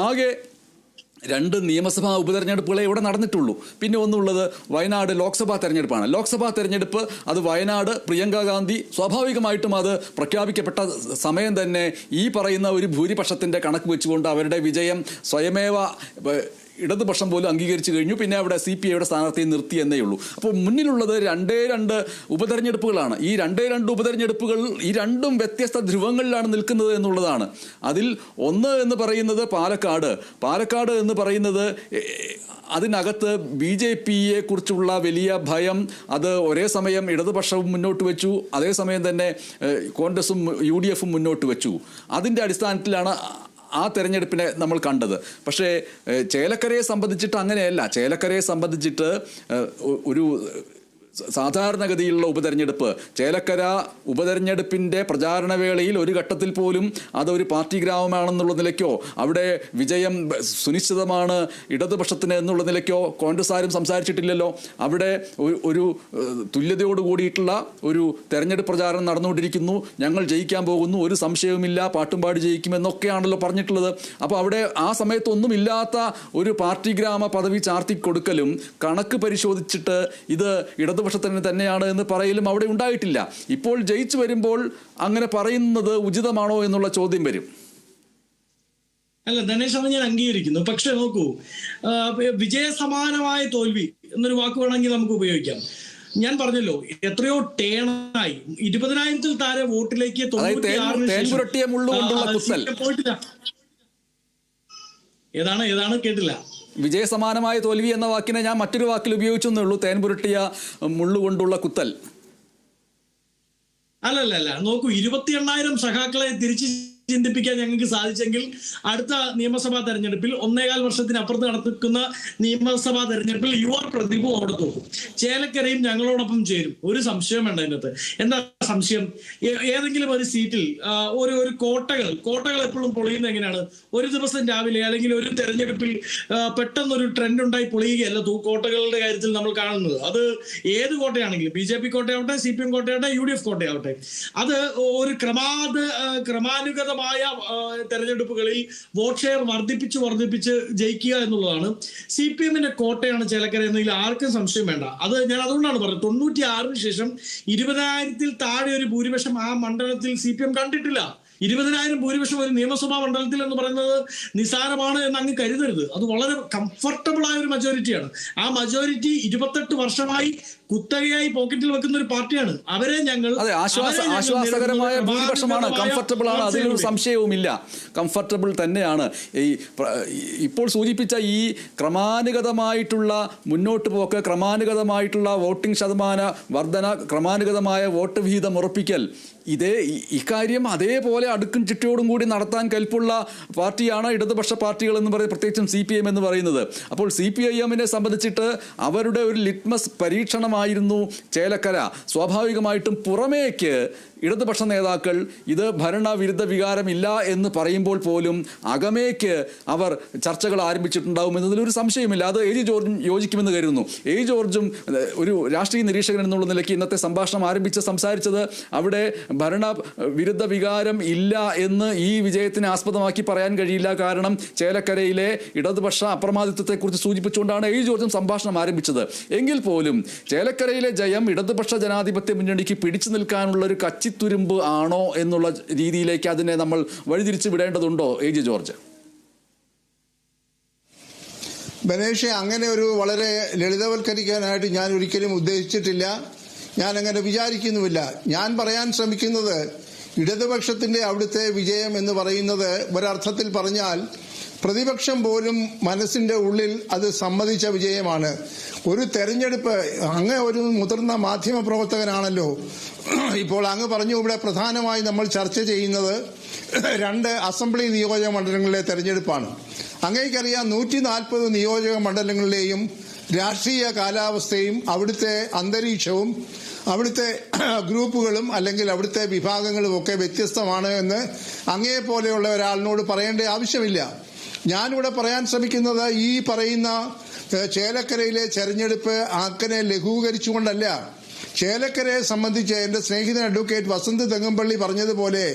ആകെ 2 നിയമസഭാ ഉപതെരഞ്ഞെടുപ്പുകളെ ഇവിടെ നടന്നിട്ടുള്ളൂ. പിന്നെ ഒന്നുള്ളത് വയനാട് ലോക്സഭാ തെരഞ്ഞെടുപ്പാണ്. ലോക്സഭാ തെരഞ്ഞെടുപ്പ് അത് വയനാട് പ്രിയങ്ക ഗാന്ധി സ്വാഭാവികമായിട്ടും അത് പ്രഖ്യാപിക്കപ്പെട്ട സമയം തന്നെ ഈ പറയുന്ന ഒരു ഭൂരിപക്ഷത്തിൻ്റെ കണക്ക് വെച്ചുകൊണ്ട് അവരുടെ വിജയം സ്വയമേവ ഇടതുപക്ഷം പോലും അംഗീകരിച്ചു കഴിഞ്ഞു. പിന്നെ അവിടെ CPI-യുടെ സ്ഥാനാർത്ഥിയെ നിർത്തി എന്നേ ഉള്ളൂ. അപ്പോൾ മുന്നിലുള്ളത് 2 ഉപതെരഞ്ഞെടുപ്പുകളാണ്. ഈ 2 ഉപതെരഞ്ഞെടുപ്പുകൾ ഈ രണ്ടും വ്യത്യസ്ത ധ്രുവങ്ങളിലാണ് നിൽക്കുന്നത് എന്നുള്ളതാണ്. അതിൽ ഒന്ന് എന്ന് പറയുന്നത് പാലക്കാട് എന്ന് പറയുന്നത് അതിനകത്ത് BJP-യെ കുറിച്ചുള്ള വലിയ ഭയം അത് ഒരേ സമയം ഇടതുപക്ഷവും മുന്നോട്ട് വെച്ചു, അതേസമയം തന്നെ കോൺഗ്രസും UDF-ഉം മുന്നോട്ട് വെച്ചു. അതിൻ്റെ അടിസ്ഥാനത്തിലാണ് ആ തെരഞ്ഞെടുപ്പിനെ നമ്മൾ കണ്ടത്. പക്ഷേ ചേലക്കരയെ സംബന്ധിച്ചിട്ട് അങ്ങനെയല്ല. ചേലക്കരയെ സംബന്ധിച്ചിട്ട് ഒരു സാധാരണഗതിയിലുള്ള ഉപതെരഞ്ഞെടുപ്പ്, ചേലക്കര ഉപതെരഞ്ഞെടുപ്പിൻ്റെ പ്രചാരണ വേളയിൽ ഒരു ഘട്ടത്തിൽ പോലും അതൊരു പാർട്ടി ഗ്രാമമാണെന്നുള്ള നിലയ്ക്കോ അവിടെ വിജയം സുനിശ്ചിതമാണ് ഇടതുപക്ഷത്തിന് എന്നുള്ള നിലയ്ക്കോ കോൺഗ്രസ് ആരും സംസാരിച്ചിട്ടില്ലല്ലോ. അവിടെ ഒരു തുല്യതയോട് കൂടിയിട്ടുള്ള ഒരു തെരഞ്ഞെടുപ്പ് പ്രചാരണം നടന്നുകൊണ്ടിരിക്കുന്നു. ഞങ്ങൾ ജയിക്കാൻ പോകുന്നു, ഒരു സംശയവുമില്ല, പാട്ടുംപാടി ജയിക്കുമെന്നൊക്കെയാണല്ലോ പറഞ്ഞിട്ടുള്ളത്. അപ്പോൾ അവിടെ ആ സമയത്തൊന്നുമില്ലാത്ത ഒരു പാർട്ടി ഗ്രാമ പദവി ചാർത്തി കൊടുക്കലും കണക്ക് പരിശോധിച്ചിട്ട് ഇത് ഇടതുപക്ഷത്തിന് തന്നെയാണ് എന്ന് പറയലും അവിടെ ഉണ്ടായിട്ടില്ല. ഇപ്പോൾ ജയിച്ചു വരുമ്പോൾ അങ്ങനെ പറയുന്നത് ഉചിതമാണോ എന്നുള്ള ചോദ്യം വരും. അല്ല ധനേഷ്, അത് ഞാൻ അംഗീകരിക്കുന്നു. പക്ഷെ നോക്കൂ, വിജയസമാനമായ തോൽവി എന്നൊരു വാക്ക് വേണമെങ്കിൽ നമുക്ക് ഉപയോഗിക്കാം. ഞാൻ പറഞ്ഞല്ലോ, എത്രയോ ടേണായി 20,000-ൽ താഴെ വോട്ടിലേക്ക് 96 പോയിട്ടില്ല. ഏതാണ് കേട്ടില്ല. വിജയസമാനമായ തോൽവി എന്ന വാക്കിനെ ഞാൻ മറ്റൊരു വാക്കിൽ ഉപയോഗിച്ചെന്നേ ഉള്ളൂ. തേൻ പുരട്ടിയ മുള്ളുകൊണ്ടുള്ള കുത്തൽ. അല്ലല്ല, നോക്കൂ, 28,000 സഖാക്കളെ തിരിച്ച് ചിന്തിപ്പിക്കാൻ ഞങ്ങൾക്ക് സാധിച്ചെങ്കിൽ അടുത്ത നിയമസഭാ തെരഞ്ഞെടുപ്പിൽ 1.25 വർഷത്തിനപ്പുറത്ത് നടക്കുന്ന നിയമസഭാ തെരഞ്ഞെടുപ്പിൽ യുവർ പ്രദീപും അവിടെ തോക്കും, ചേലക്കരയും ഞങ്ങളോടൊപ്പം ചേരും. ഒരു സംശയം വേണ്ട അതിനകത്ത്. എന്താ സംശയം? ഏതെങ്കിലും ഒരു സീറ്റിൽ ഒരു കോട്ടകൾ എപ്പോഴും പൊളിയുന്നത് എങ്ങനെയാണ്? ഒരു ദിവസം രാവിലെ അല്ലെങ്കിൽ ഒരു തെരഞ്ഞെടുപ്പിൽ പെട്ടെന്നൊരു ട്രെൻഡ് ഉണ്ടായി പൊളിയുകയല്ല കോട്ടകളുടെ കാര്യത്തിൽ നമ്മൾ കാണുന്നത്. അത് ഏത് കോട്ടയാണെങ്കിലും, BJP കോട്ടയാവട്ടെ, CPM കോട്ടയാവട്ടെ, UDF കോട്ടയാവട്ടെ, അത് ഒരു ക്രമാനുഗതമായ തെരഞ്ഞെടുപ്പുകളിൽ വോട്ട് ഷെയർ വർദ്ധിപ്പിച്ച് ജയിക്കുക എന്നുള്ളതാണ്. CPM-ന്റെ കോട്ടയാണ് ചേലക്കര എന്നതിൽ ആർക്കും സംശയം വേണ്ട. അത് ഞാൻ അതുകൊണ്ടാണ് പറഞ്ഞത്, 96-ന് ശേഷം 20,000-ൽ താഴെ ഒരു ഭൂരിപക്ഷം ആ മണ്ഡലത്തിൽ CPM കണ്ടിട്ടില്ല. 20,000 ഭൂരിപക്ഷം ഒരു നിയമസഭാ മണ്ഡലത്തിൽ എന്ന് പറയുന്നത് നിസാരമാണ് എന്ന് അങ്ങ് കരുതരുത്. അത് വളരെ കംഫർട്ടബിൾ ആയ ഒരു മെജോറിറ്റിയാണ്. ആ മെജോറിറ്റി 28 വർഷമായി കുത്തകയായി പോക്കറ്റിൽ വെക്കുന്ന ഒരു പാർട്ടിയാണ്. അവരെ ഞങ്ങൾ ആശ്വാസകരമായ ഭൂരിപക്ഷമാണ്, കംഫർട്ടബിൾ ആണ്, അതിലൊരു സംശയവുമില്ല. കംഫർട്ടബിൾ തന്നെയാണ്. ഇപ്പോൾ സൂചിപ്പിച്ച ഈ ക്രമാനുഗതമായിട്ടുള്ള മുന്നോട്ട് പോക്ക്, ക്രമാനുഗതമായിട്ടുള്ള വോട്ടിംഗ് ശതമാന വർധന, ക്രമാനുഗതമായ വോട്ട് വിഹിതം ഉറപ്പിക്കൽ, ഇക്കാര്യം അതേപോലെ അടുക്കും ചിട്ടയോടും കൂടി നടത്താൻ കൽപ്പുള്ള പാർട്ടിയാണ് ഇടതുപക്ഷ പാർട്ടികൾ എന്ന് പറയുന്നത്, പ്രത്യേകിച്ചും CPM എന്ന് പറയുന്നത്. അപ്പോൾ CPIM-നെ സംബന്ധിച്ചിട്ട് അവരുടെ ഒരു ലിറ്റ്മസ് പരീക്ഷണമായിരുന്നു ചേലക്കര. സ്വാഭാവികമായിട്ടും പുറമേക്ക് ഇടതുപക്ഷ നേതാക്കൾ ഇത് ഭരണവിരുദ്ധ വികാരമില്ല എന്ന് പറയുമ്പോൾ പോലും അകമേക്ക് അവർ ചർച്ചകൾ ആരംഭിച്ചിട്ടുണ്ടാവും എന്നതിലൊരു സംശയമില്ല. അത് AG ജോർജും യോജിക്കുമെന്ന് കരുതുന്നു. AG ജോർജും ഒരു രാഷ്ട്രീയ നിരീക്ഷകൻ എന്നുള്ള നിലയ്ക്ക് ഇന്നത്തെ സംഭാഷണം സംസാരിച്ചത് അവിടെ ഭരണവിരുദ്ധ വികാരം ഇല്ല എന്ന് ഈ വിജയത്തിനെ ആസ്പദമാക്കി പറയാൻ കഴിയില്ല. കാരണം ചേലക്കരയിലെ ഇടതുപക്ഷ അപ്രമാദിത്വത്തെക്കുറിച്ച് സൂചിപ്പിച്ചുകൊണ്ടാണ് AG ജോർജും സംഭാഷണം ആരംഭിച്ചത്. എങ്കിൽ പോലും ചേലക്കരയിലെ ജയം ഇടതുപക്ഷ ജനാധിപത്യ മുന്നണിക്ക് പിടിച്ചു നിൽക്കാനുള്ള ഒരു കച്ചിത്തുരുമ്പ് ആണോ എന്നുള്ള രീതിയിലേക്ക് അതിനെ നമ്മൾ വഴിതിരിച്ചു വിടേണ്ടതുണ്ടോ AG ജോർജ്? ബനേഷെ, അങ്ങനെ ഒരു വളരെ ലളിതവൽക്കരിക്കാനായിട്ട് ഞാൻ ഒരിക്കലും ഉദ്ദേശിച്ചിട്ടില്ല. ഞാൻ അങ്ങനെ വിചാരിക്കുന്നുമില്ല. ഞാൻ പറയാൻ ശ്രമിക്കുന്നത് ഇടതുപക്ഷത്തിന്റെ അവിടുത്തെ വിജയം എന്ന് പറയുന്നത് ഒരർത്ഥത്തിൽ പറഞ്ഞാൽ പ്രതിപക്ഷം പോലും മനസ്സിന്റെ ഉള്ളിൽ അത് സമ്മതിച്ച വിജയമാണ്. ഒരു തെരഞ്ഞെടുപ്പ്, അങ്ങ് ഒരു മുതിർന്ന മാധ്യമ പ്രവർത്തകനാണല്ലോ, ഇപ്പോൾ അങ്ങ് പറഞ്ഞു ഇവിടെ പ്രധാനമായി നമ്മൾ ചർച്ച ചെയ്യുന്നത് 2 അസംബ്ലി നിയോജക മണ്ഡലങ്ങളിലെ തെരഞ്ഞെടുപ്പാണ്. അങ്ങേക്കറിയാം 140 നിയോജക മണ്ഡലങ്ങളിലെയും രാഷ്ട്രീയ കാലാവസ്ഥയും അവിടുത്തെ അന്തരീക്ഷവും അവിടുത്തെ ഗ്രൂപ്പുകളും അല്ലെങ്കിൽ അവിടുത്തെ വിഭാഗങ്ങളും ഒക്കെ വ്യത്യസ്തമാണ് എന്ന് അങ്ങേപ്പോലെയുള്ള ഒരാളിനോട് പറയേണ്ട ആവശ്യമില്ല. ഞാനിവിടെ പറയാൻ ശ്രമിക്കുന്നത് ഈ പറയുന്ന ചേലക്കരയിലെ തെരഞ്ഞെടുപ്പ് അങ്ങനെ ലഘൂകരിച്ചുകൊണ്ടല്ല. ചേലക്കരയെ സംബന്ധിച്ച് എൻ്റെ സ്നേഹിതൻ അഡ്വക്കേറ്റ് വസന്ത് തെങ്ങമ്പള്ളി പറഞ്ഞതുപോലെ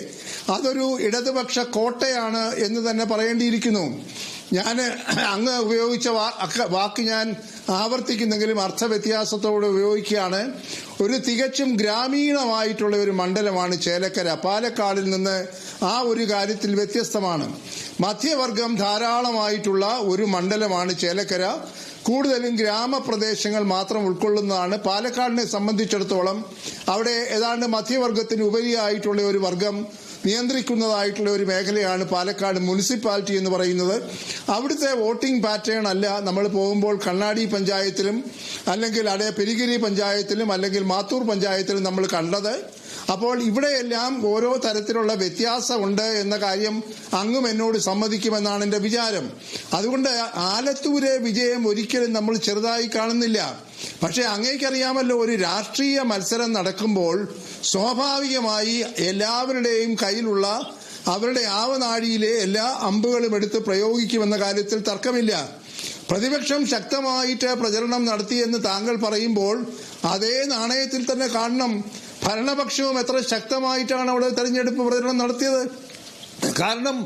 അതൊരു ഇടതുപക്ഷ കോട്ടയാണ് എന്ന് തന്നെ പറയേണ്ടിയിരിക്കുന്നു. ഞാൻ അങ്ങ് ഉപയോഗിച്ച വാക്ക് ഞാൻ ആവർത്തിക്കുന്നെങ്കിലും അർത്ഥവ്യത്യാസത്തോടെ ഉപയോഗിക്കുകയാണ്. ഒരു തികച്ചും ഗ്രാമീണമായിട്ടുള്ള ഒരു മണ്ഡലമാണ് ചേലക്കര. പാലക്കാടിൽ നിന്ന് ആ ഒരു കാര്യത്തിൽ വ്യത്യസ്തമാണ്. മധ്യവർഗം ധാരാളമായിട്ടുള്ള ഒരു മണ്ഡലമാണ് ചേലക്കര. കൂടുതലും ഗ്രാമപ്രദേശങ്ങൾ മാത്രം ഉൾക്കൊള്ളുന്നതാണ്. പാലക്കാടിനെ സംബന്ധിച്ചിടത്തോളം അവിടെ ഏതാണ്ട് മധ്യവർഗത്തിന് ഉപരിയായിട്ടുള്ള ഒരു വർഗം നിയന്ത്രിക്കുന്നതായിട്ടുള്ള ഒരു മേഖലയാണ് പാലക്കാട് മുനിസിപ്പാലിറ്റി എന്ന് പറയുന്നത്. അവിടുത്തെ വോട്ടിംഗ് പാറ്റേൺ അല്ല നമ്മൾ പോകുമ്പോൾ കണ്ണാടി പഞ്ചായത്തിലും അല്ലെങ്കിൽ അവിടെ പെരിഗിരി പഞ്ചായത്തിലും അല്ലെങ്കിൽ മാത്തൂർ പഞ്ചായത്തിലും നമ്മൾ കണ്ടത്. അപ്പോൾ ഇവിടെയെല്ലാം ഓരോ തരത്തിലുള്ള വ്യത്യാസമുണ്ട് എന്ന കാര്യം അങ്ങും എന്നോട് സമ്മതിക്കുമെന്നാണ് എൻ്റെ വിചാരം. അതുകൊണ്ട് ആലത്തൂരെ വിജയം ഒരിക്കലും നമ്മൾ ചെറുതായി കാണുന്നില്ല. പക്ഷെ അങ്ങേക്കറിയാമല്ലോ, ഒരു രാഷ്ട്രീയ മത്സരം നടക്കുമ്പോൾ സ്വാഭാവികമായി എല്ലാവരുടെയും കയ്യിലുള്ള അവരുടെ ആവനാഴിയിലെ എല്ലാ അമ്പുകളും എടുത്ത് പ്രയോഗിക്കുമെന്ന കാര്യത്തിൽ തർക്കമില്ല. പ്രതിപക്ഷം ശക്തമായിട്ട് പ്രചരണം നടത്തിയെന്ന് താങ്കൾ പറയുമ്പോൾ അതേ നാണയത്തിൽ തന്നെ കാണണം ഭരണപക്ഷവും എത്ര ശക്തമായിട്ടാണ് അവിടെ തെരഞ്ഞെടുപ്പ് പ്രചരണം നടത്തിയത്. കാരണം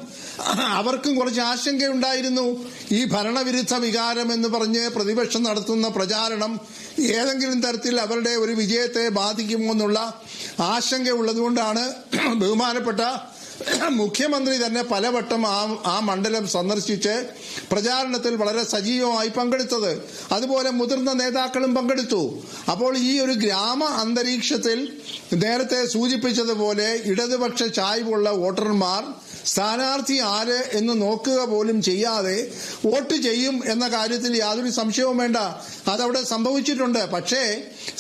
അവർക്കും കുറച്ച് ആശങ്കയുണ്ടായിരുന്നു. ഈ ഭരണവിരുദ്ധ വികാരം എന്ന് പറഞ്ഞ് പ്രതിപക്ഷം നടത്തുന്ന പ്രചാരണം ഏതെങ്കിലും തരത്തിൽ അവരുടെ ഒരു വിജയത്തെ ബാധിക്കുമോ എന്നുള്ള ആശങ്ക ഉള്ളതുകൊണ്ടാണ് ബഹുമാനപ്പെട്ട മുഖ്യമന്ത്രി തന്നെ പലവട്ടം ആ മണ്ഡലം സന്ദർശിച്ച് പ്രചാരണത്തിൽ വളരെ സജീവമായി പങ്കെടുത്തത്. അതുപോലെ മുതിർന്ന നേതാക്കളും പങ്കെടുത്തു. അപ്പോൾ ഈ ഒരു ഗ്രാമ അന്തരീക്ഷത്തിൽ നേരത്തെ സൂചിപ്പിച്ചതുപോലെ ഇടതുപക്ഷ ചായ്വുള്ള വോട്ടർമാർ സ്ഥാനാർത്ഥി ആര് എന്ന് നോക്കുക പോലും ചെയ്യാതെ വോട്ട് ചെയ്യും എന്ന കാര്യത്തിൽ യാതൊരു സംശയവും വേണ്ട. അതവിടെ സംഭവിച്ചിട്ടുണ്ട്. പക്ഷേ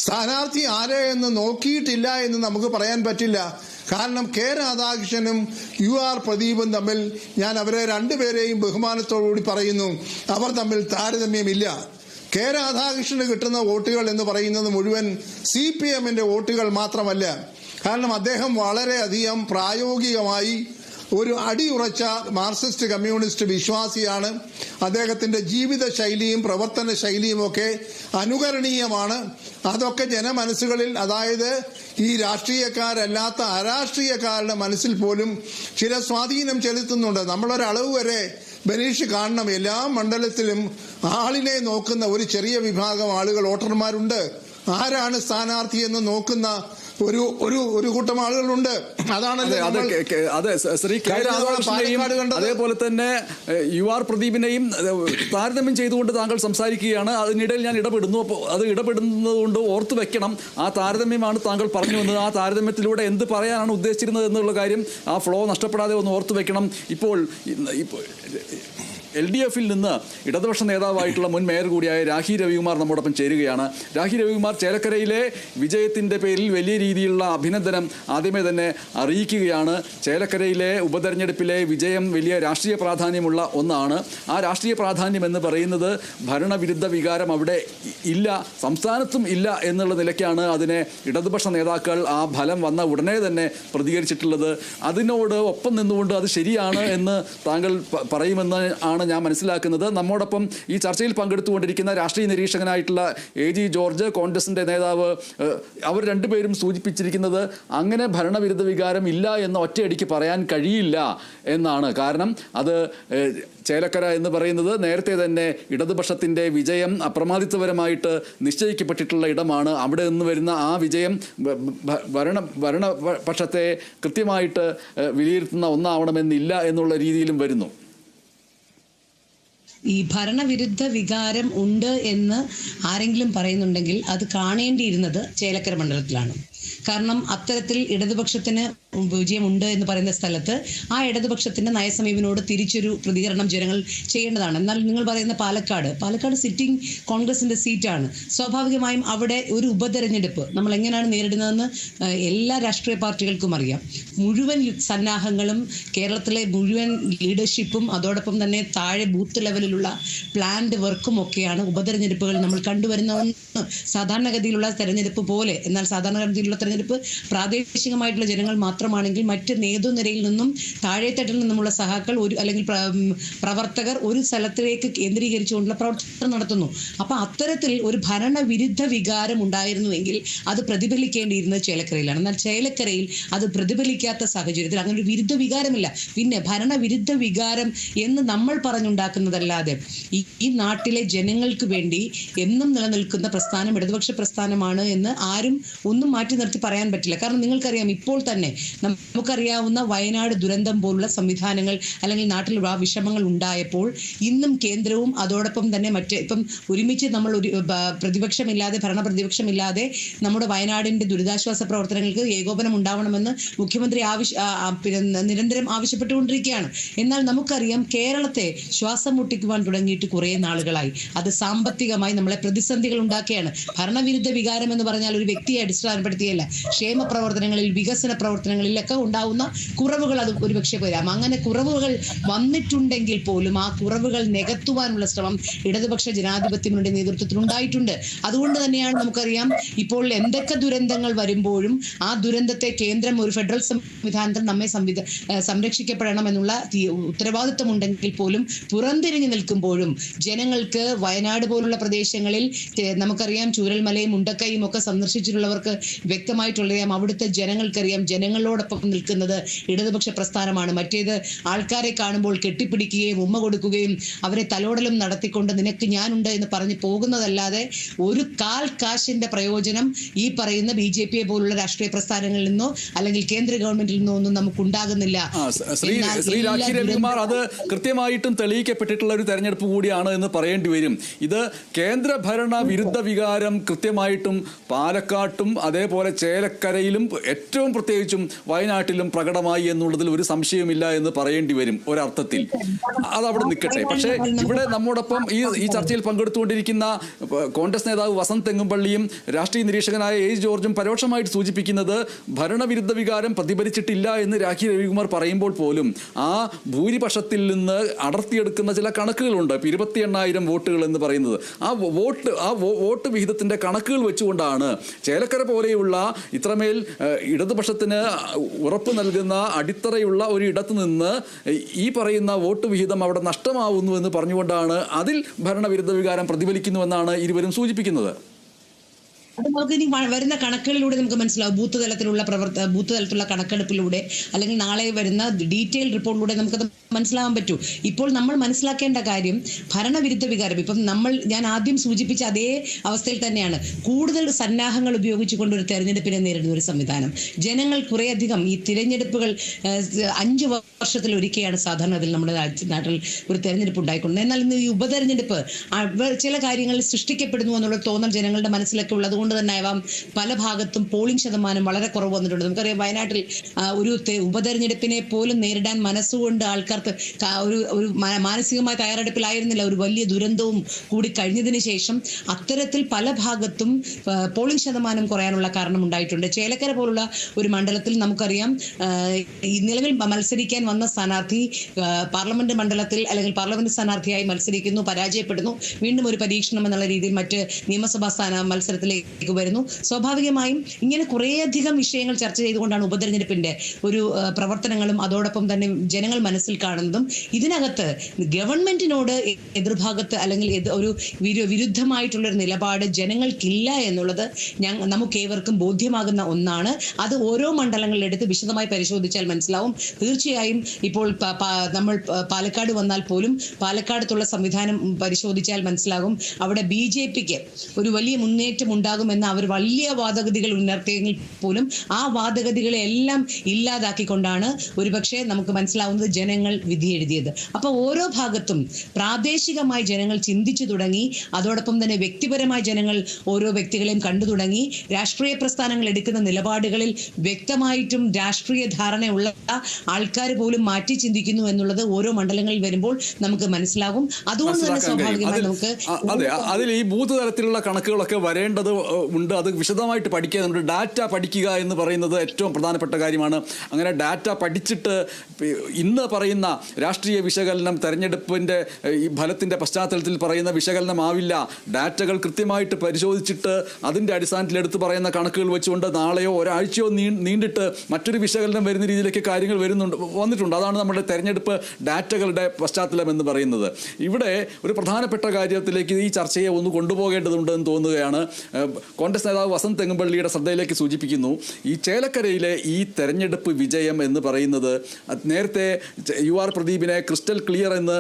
സ്ഥാനാർത്ഥി ആര് എന്ന് നോക്കിയിട്ടില്ല എന്ന് നമുക്ക് പറയാൻ പറ്റില്ല. കാരണം കെ രാധാകൃഷ്ണനും UR പ്രദീപും തമ്മിൽ ഞാൻ അവരെ രണ്ടുപേരെയും ബഹുമാനത്തോടുകൂടി പറയുന്നു, അവർ തമ്മിൽ താരതമ്യമില്ല. കെ രാധാകൃഷ്ണന് കിട്ടുന്ന വോട്ടുകൾ എന്ന് പറയുന്നത് മുഴുവൻ CPMന്റെ വോട്ടുകൾ മാത്രമല്ല. കാരണം അദ്ദേഹം വളരെയധികം പ്രായോഗികമായി ഒരു അടിയുറച്ച മാർക്സിസ്റ്റ് കമ്മ്യൂണിസ്റ്റ് വിശ്വാസിയാണ്. അദ്ദേഹത്തിന്റെ ജീവിത ശൈലിയും പ്രവർത്തന ശൈലിയും ഒക്കെ അനുകരണീയമാണ്. അതൊക്കെ ജനമനസ്സുകളിൽ, അതായത് ഈ രാഷ്ട്രീയക്കാരല്ലാത്ത അരാഷ്ട്രീയക്കാരുടെ മനസ്സിൽ പോലും ചില സ്വാധീനം ചെലുത്തുന്നുണ്ട്. നമ്മളൊരളവ് വരെ ബനീഷ് കാണണം, എല്ലാ മണ്ഡലത്തിലും ആളിനെ നോക്കുന്ന ഒരു ചെറിയ വിഭാഗം ആളുകൾ, വോട്ടർമാരുണ്ട്. ആരാണ് സ്ഥാനാർത്ഥി എന്ന് നോക്കുന്ന ഒരു കൂട്ടം ആളുകളുണ്ട്. അതെ, ശ്രീ കെ രാധാകൃഷ്ണനെയും അതേപോലെ തന്നെ UR പ്രദീപിനെയും താരതമ്യം ചെയ്തുകൊണ്ട് താങ്കൾ സംസാരിക്കുകയാണ്. അതിനിടയിൽ ഞാൻ ഇടപെടുന്നു. അപ്പോൾ അത് ഇടപെടുന്നത് കൊണ്ട് ഓർത്തു വെക്കണം, ആ താരതമ്യമാണ് താങ്കൾ പറഞ്ഞു വന്നത്. ആ താരതമ്യത്തിലൂടെ എന്ത് പറയാനാണ് ഉദ്ദേശിച്ചിരുന്നത് എന്നുള്ള കാര്യം, ആ ഫ്ലോ നഷ്ടപ്പെടാതെ ഒന്ന് ഓർത്തു വെക്കണം. ഇപ്പോൾ LDFിൽ നിന്ന് ഇടതുപക്ഷ നേതാവായിട്ടുള്ള മുൻ മേയർ കൂടിയായ രാഹി രവികുമാർ നമ്മോടൊപ്പം ചേരുകയാണ്. രാഹി രവികുമാർ, ചേലക്കരയിലെ വിജയത്തിൻ്റെ പേരിൽ വലിയ രീതിയിലുള്ള അഭിനന്ദനം ആദ്യമേ തന്നെ അറിയിക്കുകയാണ്. ചേലക്കരയിലെ ഉപതെരഞ്ഞെടുപ്പിലെ വിജയം വലിയ രാഷ്ട്രീയ പ്രാധാന്യമുള്ള ഒന്നാണ്. ആ രാഷ്ട്രീയ പ്രാധാന്യം എന്ന് പറയുന്നത് ഭരണവിരുദ്ധ വികാരം അവിടെ ഇല്ല, സംസ്ഥാനത്തും ഇല്ല എന്നുള്ള നിലയ്ക്കാണ് അതിനെ ഇടതുപക്ഷ നേതാക്കൾ ആ ഫലം വന്ന ഉടനെ തന്നെ പ്രതികരിച്ചിട്ടുള്ളത്. അതിനോട് ഒപ്പം നിന്നുകൊണ്ട് അത് ശരിയാണ് എന്ന് താങ്കൾ പറയുമെന്ന് ആണ് ഞാൻ മനസ്സിലാക്കുന്നത്. നമ്മോടൊപ്പം ഈ ചർച്ചയിൽ പങ്കെടുത്തുകൊണ്ടിരിക്കുന്ന രാഷ്ട്രീയ നിരീക്ഷകനായിട്ടുള്ള AG ജോർജ്, കോൺഗ്രസിന്റെ നേതാവ്, അവർ രണ്ടുപേരും സൂചിപ്പിച്ചിരിക്കുന്നത് അങ്ങനെ ഭരണവിരുദ്ധ വികാരം ഇല്ല എന്ന് ഒറ്റയടിക്ക് പറയാൻ കഴിയില്ല എന്നാണ്. കാരണം അത് ചേലക്കര എന്ന് പറയുന്നത് നേരത്തെ തന്നെ ഇടതുപക്ഷത്തിൻ്റെ വിജയം അപ്രമാദിത്വപരമായിട്ട് നിശ്ചയിക്കപ്പെട്ടിട്ടുള്ള ഇടമാണ്. അവിടെ നിന്ന് വരുന്ന ആ വിജയം ഭരണപക്ഷത്തെ കൃത്യമായിട്ട് വിലയിരുത്തുന്ന ഒന്നാവണമെന്നില്ല എന്നുള്ള രീതിയിലും വരുന്നു. ഈ ഭരണവിരുദ്ധ വികാരം ഉണ്ട് എന്ന് ആരെങ്കിലും പറയുന്നുണ്ടെങ്കിൽ അത് കാണേണ്ടിയിരുന്നത് ചേലക്കര മണ്ഡലത്തിലാണ്. കാരണം അത്തരത്തിൽ ഇടതുപക്ഷത്തിന് വിജയമുണ്ട് എന്ന് പറയുന്ന സ്ഥലത്ത് ആ ഇടതുപക്ഷത്തിന്റെ നയസമീപനോട് തിരിച്ചൊരു പ്രതികരണം ജനങ്ങൾ ചെയ്യേണ്ടതാണ്. എന്നാൽ നിങ്ങൾ പറയുന്ന പാലക്കാട് സിറ്റിംഗ് കോൺഗ്രസിന്റെ സീറ്റാണ്. സ്വാഭാവികമായും അവിടെ ഒരു ഉപതെരഞ്ഞെടുപ്പ് നമ്മൾ എങ്ങനെയാണ് നേരിടുന്നതെന്ന് എല്ലാ രാഷ്ട്രീയ പാർട്ടികൾക്കും അറിയാം. മുഴുവൻ സന്നാഹങ്ങളും കേരളത്തിലെ മുഴുവൻ ലീഡർഷിപ്പും അതോടൊപ്പം തന്നെ താഴെ ബൂത്ത് ലെവലിലുള്ള പ്ലാൻഡ് വർക്കും ഒക്കെയാണ് ഉപതെരഞ്ഞെടുപ്പുകൾ നമ്മൾ കണ്ടുവരുന്ന സാധാരണഗതിയിലുള്ള തെരഞ്ഞെടുപ്പ് പോലെ. എന്നാൽ സാധാരണഗതിയിലുള്ള തെരഞ്ഞെടുപ്പ് പ്രാദേശികമായിട്ടുള്ള ജനങ്ങൾ മാത്രമാണെങ്കിൽ മറ്റ് നേതൃനിരയിൽ നിന്നും താഴെത്തട്ടിൽ നിന്നുമുള്ള സഹാക്കൾ അല്ലെങ്കിൽ പ്രവർത്തകർ ഒരു സ്ഥലത്തിലേക്ക് കേന്ദ്രീകരിച്ചുകൊണ്ടുള്ള പ്രവർത്തനം നടത്തുന്നു. അപ്പൊ അത്തരത്തിൽ ഒരു ഭരണവിരുദ്ധ വികാരം ഉണ്ടായിരുന്നുവെങ്കിൽ അത് പ്രതിഫലിക്കേണ്ടിയിരുന്നത് ചേലക്കരയിലാണ്. എന്നാൽ ചേലക്കരയിൽ അത് പ്രതിഫലിക്കാത്ത സാഹചര്യത്തിൽ അങ്ങനെ ഒരു വിരുദ്ധ വികാരമില്ല. പിന്നെ ഭരണവിരുദ്ധ വികാരം എന്ന് നമ്മൾ പറഞ്ഞുണ്ടാക്കുന്നതല്ലാതെ ഈ നാട്ടിലെ ജനങ്ങൾക്ക് വേണ്ടി എന്നും നിലനിൽക്കുന്ന പ്രസ്ഥാനം ഇടതുപക്ഷ പ്രസ്ഥാനമാണ് എന്ന് ആരും ഒന്നും മാറ്റി നിർത്തി പറയാൻ പറ്റില്ല. കാരണം നിങ്ങൾക്കറിയാം, ഇപ്പോൾ തന്നെ നമുക്കറിയാവുന്ന വയനാട് ദുരന്തം പോലുള്ള സംവിധാനങ്ങൾ അല്ലെങ്കിൽ നാട്ടിൽ വിഷമങ്ങൾ ഉണ്ടായപ്പോൾ ഇന്നും കേന്ദ്രവും അതോടൊപ്പം തന്നെ ഇപ്പം ഒരുമിച്ച് നമ്മൾ ഒരു പ്രതിപക്ഷമില്ലാതെ ഭരണപ്രതിപക്ഷമില്ലാതെ നമ്മുടെ വയനാടിന്റെ ദുരിതാശ്വാസ പ്രവർത്തനങ്ങൾക്ക് ഏകോപനം ഉണ്ടാവണമെന്ന് മുഖ്യമന്ത്രി നിരന്തരം ആവശ്യപ്പെട്ടുകൊണ്ടിരിക്കുകയാണ്. എന്നാൽ നമുക്കറിയാം കേരളത്തെ ശ്വാസം മുട്ടിക്കുവാൻ തുടങ്ങിയിട്ട് കുറേ നാളുകളായി. അത് സാമ്പത്തികമായി നമ്മളെ പ്രതിസന്ധികൾ ഉണ്ടാക്കുകയാണ്. ഭരണവിരുദ്ധ വികാരം എന്ന് പറഞ്ഞാൽ ഒരു വ്യക്തിയെ അടിസ്ഥാനപ്പെടുത്തിയല്ല, ക്ഷേമ പ്രവർത്തനങ്ങളിൽ വികസന പ്രവർത്തനങ്ങളിലൊക്കെ ഉണ്ടാവുന്ന കുറവുകൾ അത് ഒരുപക്ഷെ വരാം. അങ്ങനെ കുറവുകൾ വന്നിട്ടുണ്ടെങ്കിൽ പോലും ആ കുറവുകൾ നികത്തുവാനുള്ള ശ്രമം ഇടതുപക്ഷ ജനാധിപത്യ മുന്നണിയുടെ നേതൃത്വത്തിൽ ഉണ്ടായിട്ടുണ്ട്. അതുകൊണ്ട് തന്നെയാണ് നമുക്കറിയാം ഇപ്പോൾ എന്തൊക്കെ ദുരന്തങ്ങൾ വരുമ്പോഴും ആ ദുരന്തത്തെ കേന്ദ്രം ഒരു ഫെഡറൽ സംവിധാനത്തിൽ നമ്മെ സംരക്ഷിക്കപ്പെടണം എന്നുള്ള ഉത്തരവാദിത്വം ഉണ്ടെങ്കിൽ പോലും പുറംതിരിഞ്ഞു നിൽക്കുമ്പോഴും ജനങ്ങൾക്ക് വയനാട് പോലുള്ള പ്രദേശങ്ങളിൽ നമുക്കറിയാം ചൂരൽമലയും മുണ്ടക്കൈയും ഒക്കെ സന്ദർശിച്ചിട്ടുള്ളവർക്ക് വ്യക്തമായിട്ടുള്ളറിയാം. അവിടുത്തെ ജനങ്ങൾക്കറിയാം ജനങ്ങളോടൊപ്പം നിൽക്കുന്നത് ഇടതുപക്ഷ പ്രസ്ഥാനമാണ്. മറ്റേത് ആൾക്കാരെ കാണുമ്പോൾ കെട്ടിപ്പിടിക്കുകയും ഉമ്മ കൊടുക്കുകയും അവരെ തലോടലും നടത്തിക്കൊണ്ട് നിനക്ക് ഞാനുണ്ട് എന്ന് പറഞ്ഞ് പോകുന്നതല്ലാതെ ഒരു കാശിന്റെ പ്രയോജനം ഈ പറയുന്ന BJP പോലുള്ള രാഷ്ട്രീയ പ്രസ്ഥാനങ്ങളിൽ നിന്നോ അല്ലെങ്കിൽ കേന്ദ്ര ഗവൺമെന്റിൽ നിന്നോ ഒന്നും നമുക്ക് ഉണ്ടാകുന്നില്ല. ശ്രീ രാഖി രവികുമാർ, അത് കൃത്യമായിട്ടും തെളിയിക്കപ്പെട്ടിട്ടുള്ള ഒരു തെരഞ്ഞെടുപ്പ് കൂടിയാണ് എന്ന് പറയേണ്ടി വരും. ഇത് കേന്ദ്രഭരണ വിരുദ്ധ വികാരം കൃത്യമായിട്ടും പാലക്കാട്ടും അതേപോലെ ചേലക്കരയിലും ഏറ്റവും പ്രത്യേകിച്ചും വയനാട്ടിലും പ്രകടമായി എന്നുള്ളതിൽ ഒരു സംശയമില്ല എന്ന് പറയേണ്ടി വരും ഒരർത്ഥത്തിൽ. അതവിടെ നിൽക്കട്ടെ. പക്ഷേ ഇവിടെ നമ്മോടൊപ്പം ഈ ചർച്ചയിൽ പങ്കെടുത്തുകൊണ്ടിരിക്കുന്ന കോൺഗ്രസ് നേതാവ് വസന്ത് തെങ്ങുംപള്ളിയും രാഷ്ട്രീയ നിരീക്ഷകനായ എ ജോർജും പരോക്ഷമായിട്ട് സൂചിപ്പിക്കുന്നത് ഭരണവിരുദ്ധ വികാരം പ്രതിഫലിച്ചിട്ടില്ല എന്ന് രാഖി രവികുമാർ പറയുമ്പോൾ പോലും ആ ഭൂരിപക്ഷത്തിൽ നിന്ന് അടർത്തിയെടുക്കുന്ന ചില കണക്കുകളുണ്ട്. 28,000 വോട്ടുകൾ എന്ന് പറയുന്നത് ആ വോട്ട് വിഹിതത്തിന്റെ കണക്കുകൾ വെച്ചുകൊണ്ടാണ് ചേലക്കര പോലെയുള്ള ഇത്രമേൽ ഇടതുപക്ഷത്തിന് ഉറപ്പ് നൽകുന്ന അടിത്തറയുള്ള ഒരു ഇടത്തു നിന്ന് ഈ പറയുന്ന വോട്ട് വിഹിതം അവിടെ നഷ്ടമാവുന്നു എന്ന് പറഞ്ഞുകൊണ്ടാണ് അതിൽ ഭരണവിരുദ്ധ വികാരം പ്രതിഫലിക്കുന്നുവെന്നാണ് ഇരുവരും സൂചിപ്പിക്കുന്നത്. അത് നമുക്ക് ഇനി വരുന്ന കണക്കുകളിലൂടെ നമുക്ക് മനസ്സിലാവും. ബൂത്ത് തലത്തിലുള്ള കണക്കെടുപ്പിലൂടെ അല്ലെങ്കിൽ നാളെ വരുന്ന ഡീറ്റെയിൽ റിപ്പോർട്ടിലൂടെ നമുക്കത് മനസ്സിലാവാൻ പറ്റൂ. ഇപ്പോൾ നമ്മൾ മനസ്സിലാക്കേണ്ട കാര്യം ഭരണവിരുദ്ധ വികാരം ഇപ്പം ഞാൻ ആദ്യം സൂചിപ്പിച്ച അതേ അവസ്ഥയിൽ തന്നെയാണ്. കൂടുതൽ സന്നാഹങ്ങൾ ഉപയോഗിച്ചുകൊണ്ട് ഒരു തെരഞ്ഞെടുപ്പിനെ നേരിടുന്ന ഒരു സംവിധാനം. ജനങ്ങൾ കുറേയധികം ഈ തിരഞ്ഞെടുപ്പുകൾ 5 വർഷത്തിൽ ഒരിക്കലാണ് സാധാരണ അതിൽ നമ്മുടെ നാട്ടിൽ ഒരു തെരഞ്ഞെടുപ്പ് ഉണ്ടായിക്കൊണ്ടത്. എന്നാൽ ഇന്ന് ഈ ഉപതെരഞ്ഞെടുപ്പ് ചില കാര്യങ്ങൾ സൃഷ്ടിക്കപ്പെടുന്നു എന്നുള്ള തോന്നൽ ജനങ്ങളുടെ മനസ്സിലൊക്കെ ഉള്ളതുകൊണ്ട് തന്നെ ആവാം പല ഭാഗത്തും പോളിംഗ് ശതമാനം വളരെ കുറവ് വന്നിട്ടുണ്ട്. നമുക്കറിയാം വയനാട്ടിൽ ഒരു ഉപതെരഞ്ഞെടുപ്പിനെ പോലും നേരിടാൻ മനസ്സുകൊണ്ട് ആൾക്കാർക്ക് ഒരു മാനസികമായ തയ്യാറെടുപ്പിലായിരുന്നില്ല. ഒരു വലിയ ദുരന്തവും കൂടി കഴിഞ്ഞതിന് ശേഷം അത്തരത്തിൽ പല ഭാഗത്തും പോളിംഗ് ശതമാനം കുറയാനുള്ള കാരണം ഉണ്ടായിട്ടുണ്ട്. ചേലക്കര പോലുള്ള ഒരു മണ്ഡലത്തിൽ നമുക്കറിയാം ഈ നിലവിൽ മത്സരിക്കാൻ വന്ന സ്ഥാനാർത്ഥി പാർലമെന്റ് മണ്ഡലത്തിൽ അല്ലെങ്കിൽ പാർലമെന്റ് സ്ഥാനാർത്ഥിയായി മത്സരിക്കുന്നു, പരാജയപ്പെടുന്നു, വീണ്ടും ഒരു പരീക്ഷണം എന്നുള്ള രീതിയിൽ മറ്റ് നിയമസഭാ മത്സരത്തിലേക്ക് വരുന്നു. സ്വാഭാവികമായും ഇങ്ങനെ കുറേയധികം വിഷയങ്ങൾ ചർച്ച ചെയ്തുകൊണ്ടാണ് ഉപതെരഞ്ഞെടുപ്പിന്റെ ഒരു പ്രവർത്തനങ്ങളും അതോടൊപ്പം തന്നെ ജനങ്ങൾ മനസ്സിൽ കാണുന്നതും. ഇതിനകത്ത് ഗവൺമെന്റിനോട് എതിർഭാഗത്ത് അല്ലെങ്കിൽ ഒരു വിരുദ്ധമായിട്ടുള്ളൊരു നിലപാട് ജനങ്ങൾക്കില്ല എന്നുള്ളത് നമുക്ക് ഏവർക്കും ബോധ്യമാകുന്ന ഒന്നാണ്. അത് ഓരോ മണ്ഡലങ്ങളിലെടുത്ത് വിശദമായി പരിശോധിച്ചാൽ മനസ്സിലാവും. തീർച്ചയായും ഇപ്പോൾ നമ്മൾ പാലക്കാട് വന്നാൽ പോലും പാലക്കാടത്തുള്ള സംവിധാനം പരിശോധിച്ചാൽ മനസ്സിലാകും അവിടെ BJPക്ക് ഒരു വലിയ മുന്നേറ്റം ഉണ്ടാകുമെന്ന് അവർ വലിയ വാദഗതികൾ ഉയർത്തിയെങ്കിൽ പോലും ആ വാദഗതികളെ എല്ലാം ഇല്ലാതാക്കിക്കൊണ്ടാണ് ഒരുപക്ഷെ നമുക്ക് മനസ്സിലാവുന്നത് ജനങ്ങൾ വിധി എഴുതിയത്. അപ്പോൾ ഓരോ ഭാഗത്തും പ്രാദേശികമായി ജനങ്ങൾ ചിന്തിച്ചു തുടങ്ങി. അതോടൊപ്പം തന്നെ വ്യക്തിപരമായി ജനങ്ങൾ ഓരോ വ്യക്തികളെയും കണ്ടു തുടങ്ങി. രാഷ്ട്രീയ പ്രസ്ഥാനങ്ങൾ എടുക്കുന്ന നിലപാടുകളിൽ വ്യക്തമായിട്ടും രാഷ്ട്രീയ ധാരണയുള്ള ആൾക്കാർ പോലും മാറ്റി ചിന്തിക്കുന്നു എന്നുള്ളത് ഓരോ മണ്ഡലങ്ങളിൽ വരുമ്പോൾ നമുക്ക് മനസ്സിലാകും. അതുകൊണ്ട് തന്നെ സ്വാഭാവികമായി നമുക്ക് അതിൽ ഈ ബൂത്ത് തലത്തിലുള്ള കണക്കുകളൊക്കെ വരേണ്ടത് ഉണ്ട്. അത് വിശദമായിട്ട് പഠിക്കുക. ഡാറ്റ പഠിക്കുക എന്ന് പറയുന്നത് ഏറ്റവും പ്രധാനപ്പെട്ട കാര്യമാണ്. അങ്ങനെ ഡാറ്റ പഠിച്ചിട്ട് ഇന്ന് പറയുന്ന രാഷ്ട്രീയ വിശകലനം തെരഞ്ഞെടുപ്പിന്റെ ഈ ഫലത്തിന്റെ പശ്ചാത്തലത്തിൽ പറയുന്ന വിശകലനമാവില്ല. ഡാറ്റകൾ കൃത്യമായിട്ട് പരിശോധിച്ചിട്ട് അതിന്റെ അടിസ്ഥാനത്തിൽ എടുത്ത് പറയുന്ന കണക്കുകൾ വെച്ചുകൊണ്ട് നാളെയോ ഒരാഴ്ചയോ നീണ്ടിട്ട് മറ്റൊരു വിശകലനം വരുന്ന രീതിയിലേക്ക് കാര്യങ്ങൾ വന്നിട്ടുണ്ട്. അതാണ് നമ്മുടെ തെരഞ്ഞെടുപ്പ് ഡാറ്റകളുടെ പശ്ചാത്തലം എന്ന് പറയുന്നത്. ഇവിടെ ഒരു പ്രധാനപ്പെട്ട കാര്യത്തിലേക്ക് ഈ ചർച്ചയെ ഒന്ന് കൊണ്ടുപോകേണ്ടതുണ്ടെന്ന് തോന്നുകയാണ്. കോൺഗ്രസ് നേതാവ് വസന്ത് തെങ്ങുംപള്ളിയുടെ ശ്രദ്ധയിലേക്ക് സൂചിപ്പിക്കുന്നു. ഈ ചേലക്കരയിലെ ഈ തെരഞ്ഞെടുപ്പ് വിജയം എന്ന് പറയുന്നത് നേരത്തെ UR പ്രദീപിനെ ക്രിസ്റ്റൽ ക്ലിയർ എന്ന്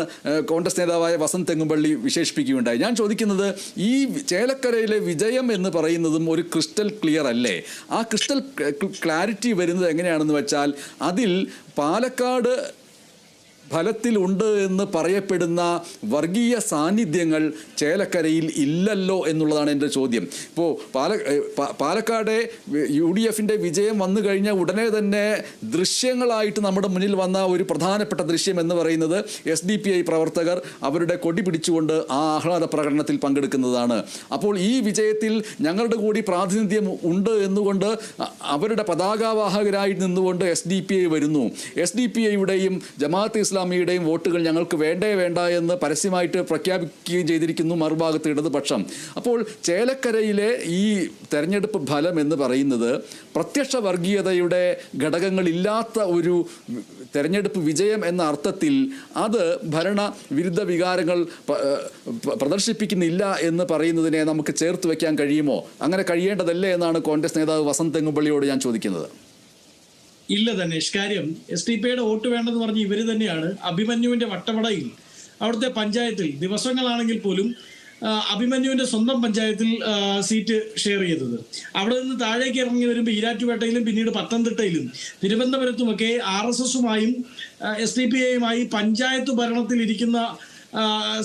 കോൺഗ്രസ് നേതാവായ വസന്ത് തെങ്ങുംപള്ളി വിശേഷിപ്പിക്കുകയുണ്ടായി. ഞാൻ ചോദിക്കുന്നത് ഈ ചേലക്കരയിലെ വിജയം എന്ന് പറയുന്നതും ഒരു ക്രിസ്റ്റൽ ക്ലിയർ അല്ലേ? ആ ക്രിസ്റ്റൽ ക്ലാരിറ്റി വരുന്നത് എങ്ങനെയാണെന്ന് വെച്ചാൽ അതിൽ പാലക്കാട് ഫലത്തിലുണ്ട് എന്ന് പറയപ്പെടുന്ന വർഗീയ സാന്നിധ്യങ്ങൾ ചേലക്കരയിൽ ഇല്ലല്ലോ എന്നുള്ളതാണ് എൻ്റെ ചോദ്യം. ഇപ്പോൾ പാലക്കാട് UDFിൻ്റെ വിജയം വന്നു കഴിഞ്ഞാൽ ഉടനെ തന്നെ ദൃശ്യങ്ങളായിട്ട് നമ്മുടെ മുന്നിൽ വന്ന ഒരു പ്രധാനപ്പെട്ട ദൃശ്യം എന്ന് പറയുന്നത് SDPI പ്രവർത്തകർ അവരുടെ കൊടി പിടിച്ചുകൊണ്ട് ആ ആഹ്ലാദ പ്രകടനത്തിൽ പങ്കെടുക്കുന്നതാണ്. അപ്പോൾ ഈ വിജയത്തിൽ ഞങ്ങളുടെ കൂടി പ്രാതിനിധ്യം ഉണ്ട് എന്നുകൊണ്ട് അവരുടെ പതാകവാഹകരായി നിന്നുകൊണ്ട് SDPI വരുന്നു. SDPIയുടെയും ജമാഅത്തെ ഇസ്ലാമിയുടെയും വോട്ടുകൾ ഞങ്ങൾക്ക് വേണ്ട എന്ന് പരസ്യമായിട്ട് പ്രഖ്യാപിക്കുകയും ചെയ്തിരിക്കുന്നു മറുഭാഗത്ത് ഇടതുപക്ഷം. അപ്പോൾ ചേലക്കരയിലെ ഈ തെരഞ്ഞെടുപ്പ് ഫലം എന്ന് പറയുന്നത് പ്രത്യക്ഷ വർഗീയതയുടെ ഘടകങ്ങളില്ലാത്ത ഒരു തെരഞ്ഞെടുപ്പ് വിജയം എന്ന അർത്ഥത്തിൽ അത് ഭരണവിരുദ്ധ വികാരങ്ങൾ പ്രദർശിപ്പിക്കുന്നില്ല എന്ന് പറയുന്നതിനെ നമുക്ക് ചേർത്ത് വയ്ക്കാൻ കഴിയുമോ? അങ്ങനെ കഴിയേണ്ടതല്ലേ എന്നാണ് കോൺഗ്രസ് നേതാവ് വസന്ത് തെങ്ങുംപള്ളിയോട് ഞാൻ ചോദിക്കുന്നത്. ഇല്ല ധനേഷ്. കാര്യം SDPIയുടെ വോട്ട് വേണ്ടെന്ന് പറഞ്ഞ് ഇവർ തന്നെയാണ് അഭിമന്യുവിന്റെ വട്ടവടയിൽ അവിടുത്തെ പഞ്ചായത്തിൽ ദിവസങ്ങളാണെങ്കിൽ പോലും അഭിമന്യുവിന്റെ സ്വന്തം പഞ്ചായത്തിൽ സീറ്റ് ഷെയർ ചെയ്തത്. അവിടെ നിന്ന് താഴേക്ക് ഇറങ്ങി വരുമ്പോൾ ഈരാറ്റുപേട്ടയിലും പിന്നീട് പത്തനംതിട്ടയിലും തിരുവനന്തപുരത്തുമൊക്കെ RSSുമായും SDPIയുമായി പഞ്ചായത്ത് ഭരണത്തിൽ ഇരിക്കുന്ന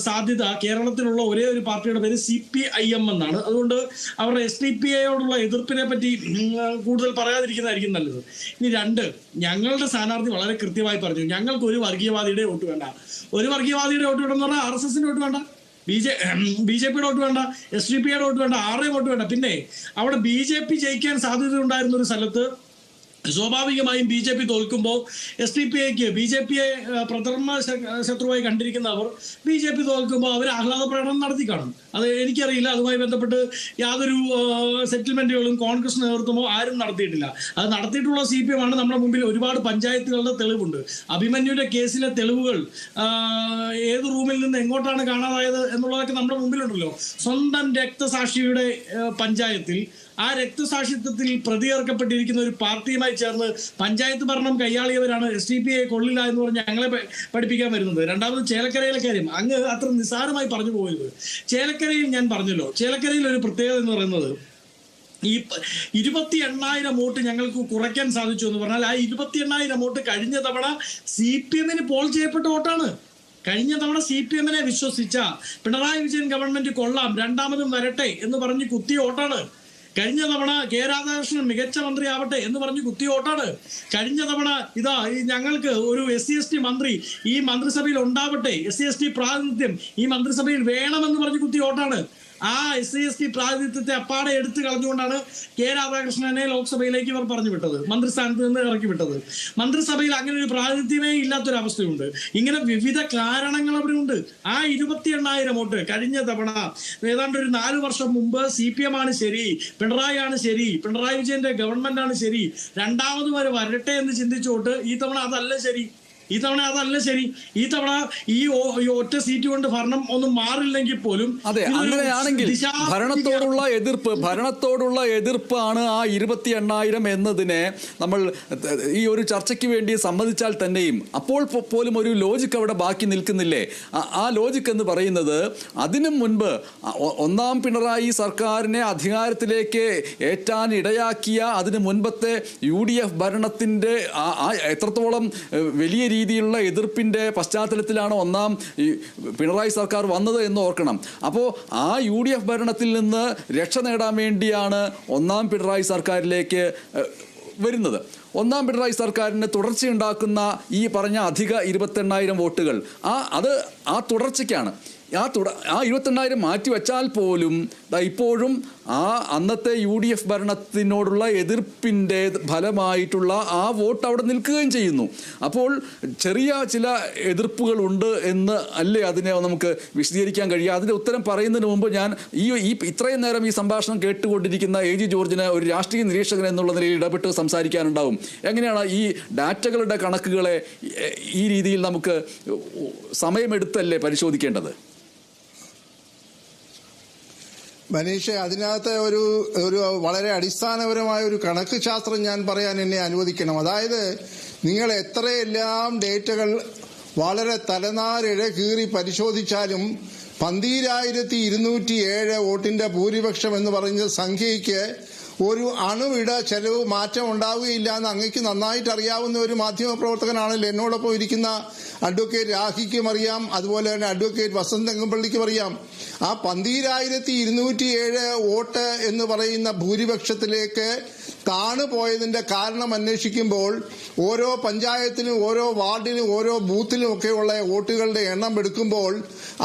സാധ്യത കേരളത്തിലുള്ള ഒരേ ഒരു പാർട്ടിയുടെ പേര് CPIM എന്നാണ്. അതുകൊണ്ട് അവരുടെ SDPIയോടുള്ള എതിർപ്പിനെ പറ്റി കൂടുതൽ പറയാതിരിക്കുന്നതായിരിക്കും നല്ലത്. ഇനി 2, ഞങ്ങളുടെ സ്ഥാനാർത്ഥി വളരെ കൃത്യമായി പറഞ്ഞു, ഞങ്ങൾക്ക് ഒരു വർഗീയവാദിയുടെ വോട്ട് വേണ്ട. ഒരു വർഗീയവാദിയുടെ വോട്ട് വേണമെന്ന് പറഞ്ഞാൽ RSSന്റെ വോട്ട് വേണ്ട, BJPയുടെ വോട്ട് വേണ്ട, SDPയുടെ വോട്ട് വേണ്ട, ആരുടെയും വോട്ട് വേണ്ട. പിന്നെ അവിടെ BJP ജയിക്കാൻ സാധ്യത ഉണ്ടായിരുന്ന ഒരു സ്ഥലത്ത് സ്വാഭാവികമായും BJP തോൽക്കുമ്പോൾ SDPIക്ക് BJPയെ പ്രഥമ ശത്രുവായി കണ്ടിരിക്കുന്നവർ BJP തോൽക്കുമ്പോൾ അവർ ആഹ്ലാദ പ്രകടനം നടത്തി കാണും. അത് എനിക്കറിയില്ല. അതുമായി ബന്ധപ്പെട്ട് യാതൊരു സെറ്റിൽമെന്റുകളും കോൺഗ്രസ് നേതൃത്വമോ ആരും നടത്തിയിട്ടില്ല. അത് നടത്തിയിട്ടുള്ള CPM ആണ്. നമ്മുടെ മുമ്പിൽ ഒരുപാട് പഞ്ചായത്തുകളുടെ തെളിവുണ്ട്. അഭിമന്യുവിന്റെ കേസിലെ തെളിവുകൾ ഏത് റൂമിൽ നിന്ന് എങ്ങോട്ടാണ് കാണാതായത് എന്നുള്ളതൊക്കെ നമ്മുടെ മുമ്പിലുണ്ടല്ലോ. സ്വന്തം രക്തസാക്ഷിയുടെ പഞ്ചായത്തിൽ ആ രക്തസാക്ഷിത്വത്തിൽ പ്രതിയേർക്കപ്പെട്ടിരിക്കുന്ന ഒരു പാർട്ടിയുമായി ചേർന്ന് പഞ്ചായത്ത് ഭരണം കൈയാളിയവരാണ് SDPI കൊള്ളില്ല എന്ന് പറഞ്ഞ് ഞങ്ങളെ പഠിപ്പിക്കാൻ വരുന്നത്. രണ്ടാമത് ചേലക്കരയിലെ കാര്യം അങ്ങ് അത്ര നിസ്സാരമായി പറഞ്ഞു പോയത്. ചേലക്കരയിൽ ഞാൻ പറഞ്ഞല്ലോ, ചേലക്കരയിൽ ഒരു പ്രത്യേകത എന്ന് പറയുന്നത് ഈ 28,000 വോട്ട് ഞങ്ങൾക്ക് കുറയ്ക്കാൻ സാധിച്ചു എന്ന് പറഞ്ഞാൽ ആ 28,000 വോട്ട് കഴിഞ്ഞ തവണ CPMന് പോൾ ചെയ്യപ്പെട്ട വോട്ടാണ്. കഴിഞ്ഞ തവണ CPMനെ വിശ്വസിച്ച പിണറായി വിജയൻ ഗവൺമെന്റ് കൊള്ളാം, രണ്ടാമതും വരട്ടെ എന്ന് പറഞ്ഞ് കുത്തിയ വോട്ടാണ്. കഴിഞ്ഞ തവണ കെ രാധാകൃഷ്ണൻ മികച്ച മന്ത്രി ആവട്ടെ എന്ന് പറഞ്ഞ് കുത്തിയ വോട്ടാണ്. കഴിഞ്ഞ തവണ ഞങ്ങൾക്ക് ഒരു SC/ST മന്ത്രി ഈ മന്ത്രിസഭയിൽ ഉണ്ടാവട്ടെ, SC/ST പ്രാതിനിധ്യം ഈ മന്ത്രിസഭയിൽ വേണമെന്ന് പറഞ്ഞ് കുത്തിയ വോട്ടാണ്. ആ SC/ST പ്രാതിനിധ്യത്തെ അപ്പാടെ എടുത്തു കളഞ്ഞുകൊണ്ടാണ് കെ രാധാകൃഷ്ണനെ ലോക്സഭയിലേക്ക് ഇവർ പറഞ്ഞു വിട്ടത്, മന്ത്രിസ്ഥാനത്ത് നിന്ന് ഇറക്കി വിട്ടത്. മന്ത്രിസഭയിൽ അങ്ങനെ ഒരു പ്രാതിനിധ്യമേ ഇല്ലാത്തൊരവസ്ഥയുണ്ട്. ഇങ്ങനെ വിവിധ കാരണങ്ങൾ അവിടെ ഉണ്ട്. ആ 28,000 വോട്ട് കഴിഞ്ഞ തവണ ഏതാണ്ട് ഒരു 4 വർഷം മുമ്പ് CPM ആണ് ശരി, പിണറായി ആണ് ശരി, പിണറായി വിജയന്റെ ഗവൺമെന്റ് ആണ് ശരി, രണ്ടാമത് വരെ വരട്ടെ എന്ന് ചിന്തിച്ചോട്ട് ഈ തവണ അതല്ല ശരി. ഈ തവണ ഈ ഒറ്റ സീറ്റ് കൊണ്ട് ഭരണം ഒന്നും മാറില്ലെങ്കിൽ പോലും അതെ, അങ്ങനെയാണെങ്കിൽ ഭരണത്തോടുള്ള എതിർപ്പാണ് ആ 28,000 എന്നതിനെ നമ്മൾ ഈ ഒരു ചർച്ചയ്ക്ക് വേണ്ടി സമ്മതിച്ചാൽ തന്നെയും അപ്പോൾ പോലും ഒരു ലോജിക്ക് അവിടെ ബാക്കി നിൽക്കുന്നില്ലേ? ആ ലോജിക്ക് എന്ന് പറയുന്നത് അതിനു മുൻപ് ഒന്നാം പിണറായി സർക്കാരിനെ അധികാരത്തിലേക്ക് ഏറ്റാൻ ഇടയാക്കിയ അതിന് മുൻപത്തെ UDF ഭരണത്തിൻ്റെ എത്രത്തോളം വലിയ രീതിയിലുള്ള എതിർപ്പിൻ്റെ പശ്ചാത്തലത്തിലാണ് ഒന്നാം പിണറായി സർക്കാർ വന്നത് എന്ന് ഓർക്കണം. അപ്പോൾ ആ UDF ഭരണത്തിൽ നിന്ന് രക്ഷ നേടാൻ വേണ്ടിയാണ് ഒന്നാം പിണറായി സർക്കാരിലേക്ക് വരുന്നത്. ഒന്നാം പിണറായി സർക്കാരിന് തുടർച്ചയുണ്ടാക്കുന്ന ഈ പറഞ്ഞ അധിക 28,000 വോട്ടുകൾ ആ തുടർച്ചയ്ക്കാണ്. ആ 28,000 മാറ്റിവെച്ചാൽ പോലും ഇപ്പോഴും ആ അന്നത്തെ UDF ഭരണത്തിനോടുള്ള എതിർപ്പിൻ്റെ ഫലമായിട്ടുള്ള ആ വോട്ട് അവിടെ നിൽക്കുകയും ചെയ്യുന്നു. അപ്പോൾ ചെറിയ ചില എതിർപ്പുകളുണ്ട് എന്ന് അല്ലേ അതിനെ നമുക്ക് വിശദീകരിക്കാൻ കഴിയുക? അതിൻ്റെ ഉത്തരം പറയുന്നതിന് മുമ്പ് ഞാൻ ഇത്രയും നേരം ഈ സംഭാഷണം കേട്ടുകൊണ്ടിരിക്കുന്ന AG ജോർജിന് ഒരു രാഷ്ട്രീയ നിരീക്ഷകൻ എന്നുള്ള നിലയിൽ ഇടപെട്ട് സംസാരിക്കാനുണ്ടാവും. എങ്ങനെയാണ് ഈ ഡാറ്റകളുടെ കണക്കുകളെ ഈ രീതിയിൽ നമുക്ക് സമയമെടുത്തല്ലേ പരിശോധിക്കേണ്ടത്? മനീഷ, അതിനകത്ത് ഒരു വളരെ അടിസ്ഥാനപരമായ ഒരു കണക്ക് ശാസ്ത്രം ഞാൻ പറയാൻ എന്നെ അനുവദിക്കണം. അതായത് നിങ്ങൾ എത്രയെല്ലാം ഡേറ്റകൾ വളരെ തലനാരിഴ കീറി പരിശോധിച്ചാലും 12,207 വോട്ടിന്റെ ഭൂരിപക്ഷം എന്ന് പറഞ്ഞ സംഖ്യയ്ക്ക് ഒരു അണുവിട ചെലവ് മാറ്റം ഉണ്ടാവുകയില്ല എന്ന് അങ്ങേക്ക് നന്നായിട്ട് അറിയാവുന്ന ഒരു മാധ്യമപ്രവർത്തകനാണല്ലോ. എന്നോടൊപ്പം ഇരിക്കുന്ന അഡ്വക്കേറ്റ് രാഹിക്കും അറിയാം, അതുപോലെ തന്നെ അഡ്വക്കേറ്റ് വസന്ത് തെങ്ങുംപള്ളിക്കും അറിയാം. ആ 12,207 വോട്ട് എന്ന് പറയുന്ന ഭൂരിപക്ഷത്തിലേക്ക് താണുപോയതിന്റെ കാരണം അന്വേഷിക്കുമ്പോൾ ഓരോ പഞ്ചായത്തിലും ഓരോ വാർഡിലും ഓരോ ബൂത്തിലും ഒക്കെയുള്ള വോട്ടുകളുടെ എണ്ണം എടുക്കുമ്പോൾ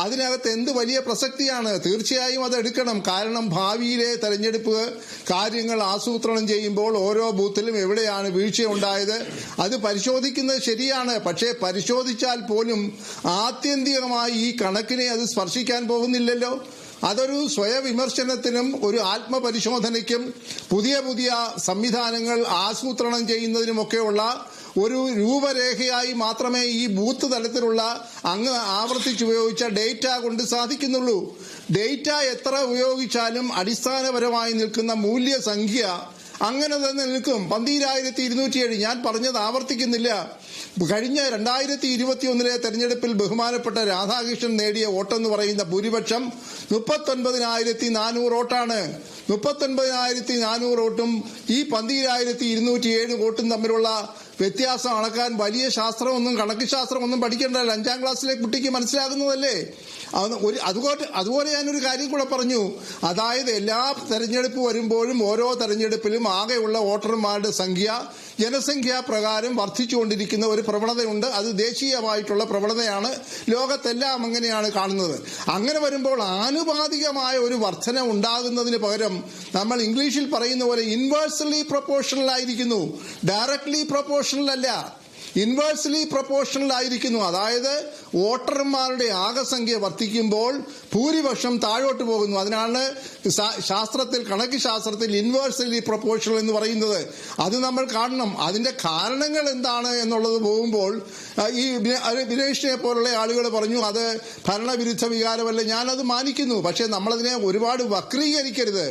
അതിനകത്ത് എന്ത് വലിയ പ്രസക്തിയാണ്. തീർച്ചയായും അത് എടുക്കണം. കാരണം ഭാവിയിലെ തെരഞ്ഞെടുപ്പ് കാര്യങ്ങൾ ആസൂത്രണം ചെയ്യുമ്പോൾ ഓരോ ബൂത്തിലും എവിടെയാണ് വീഴ്ചയുണ്ടായത് അത് പരിശോധിക്കുന്നത് ശരിയാണ്. പക്ഷേ പരിശോധിച്ചാൽ പോലും ആത്യന്തികമായി ഈ കണക്കിനെ അത് സ്പർശിക്കാൻ പോകുന്നില്ലല്ലോ. അതൊരു സ്വയവിമർശനത്തിനും ഒരു ആത്മപരിശോധനയ്ക്കും പുതിയ സംവിധാനങ്ങൾ ആസൂത്രണം ചെയ്യുന്നതിനുമൊക്കെയുള്ള ഒരു രൂപരേഖയായി മാത്രമേ ഈ ബൂത്ത് തലത്തിലുള്ള അങ്ങ് ആവർത്തിച്ചുപയോഗിച്ച ഡേറ്റ കൊണ്ട് സാധിക്കുന്നുള്ളൂ. ഡേറ്റ എത്ര ഉപയോഗിച്ചാലും അടിസ്ഥാനപരമായി നിൽക്കുന്ന മൂല്യസംഖ്യ അങ്ങനെ തന്നെ നിൽക്കും. 12,207. ഞാൻ പറഞ്ഞത് ആവർത്തിക്കുന്നില്ല. കഴിഞ്ഞ 2021 തെരഞ്ഞെടുപ്പിൽ ബഹുമാനപ്പെട്ട രാധാകൃഷ്ണൻ നേടിയ വോട്ടെന്ന് പറയുന്ന ഭൂരിപക്ഷം 39,400 വോട്ടാണ്. 39,400 വോട്ടും ഈ 12,207 വോട്ടും തമ്മിലുള്ള വ്യത്യാസം അളക്കാൻ വലിയ ശാസ്ത്രമൊന്നും കണക്ക് ശാസ്ത്രമൊന്നും പഠിക്കേണ്ടല്ല. 5ാം ക്ലാസ്സിലെ കുട്ടിക്ക് മനസ്സിലാകുന്നതല്ലേ. അതുപോലെ ഞാനൊരു കാര്യം കൂടെ പറഞ്ഞു. അതായത് എല്ലാ തെരഞ്ഞെടുപ്പ് വരുമ്പോഴും ഓരോ തെരഞ്ഞെടുപ്പിലും ആകെയുള്ള വോട്ടർമാരുടെ സംഖ്യ ജനസംഖ്യാ പ്രകാരം വർദ്ധിച്ചുകൊണ്ടിരിക്കുന്ന ഒരു പ്രവണതയുണ്ട്. അത് ദേശീയമായിട്ടുള്ള പ്രവണതയാണ്. ലോകത്തെല്ലാം അങ്ങനെയാണ് കാണുന്നത്. അങ്ങനെ വരുമ്പോൾ ആനുപാതികമായ ഒരു വർധന ഉണ്ടാകുന്നതിന് പകരം നമ്മൾ ഇംഗ്ലീഷിൽ പറയുന്ന പോലെ ഇൻവേഴ്സലി പ്രൊപ്പോർഷണൽ ആയിരിക്കുന്നു, ഡയറക്ട്ലി പ്രൊപ്പോർഷണൽ അല്ല. ഇൻവേഴ്സ്ലി പ്രൊപ്പോർഷണൽ ആയിരിക്കുന്നു. അതായത് വോട്ടർമാരുടെ ആകെസംഖ്യ വർദ്ധിക്കുമ്പോൾ ഭൂരിപക്ഷം താഴോട്ട് പോകുന്നു. അതിനാണ് ശാസ്ത്രത്തിൽ, കണക്ക് ശാസ്ത്രത്തിൽ ഇൻവേഴ്സ്ലി പ്രൊപ്പോർഷണൽ എന്ന് പറയുന്നത്. അത് നമ്മൾ കാണണം. അതിന്റെ കാരണങ്ങൾ എന്താണ് എന്നുള്ളത് പോകുമ്പോൾ ഈ ബിനേഷിനെ പോലുള്ള ആളുകൾ പറഞ്ഞു അത് ഭരണവിരുദ്ധ വികാരമല്ല. ഞാനത് മാനിക്കുന്നു. പക്ഷെ നമ്മളതിനെ ഒരുപാട് വക്രീകരിക്കരുത്.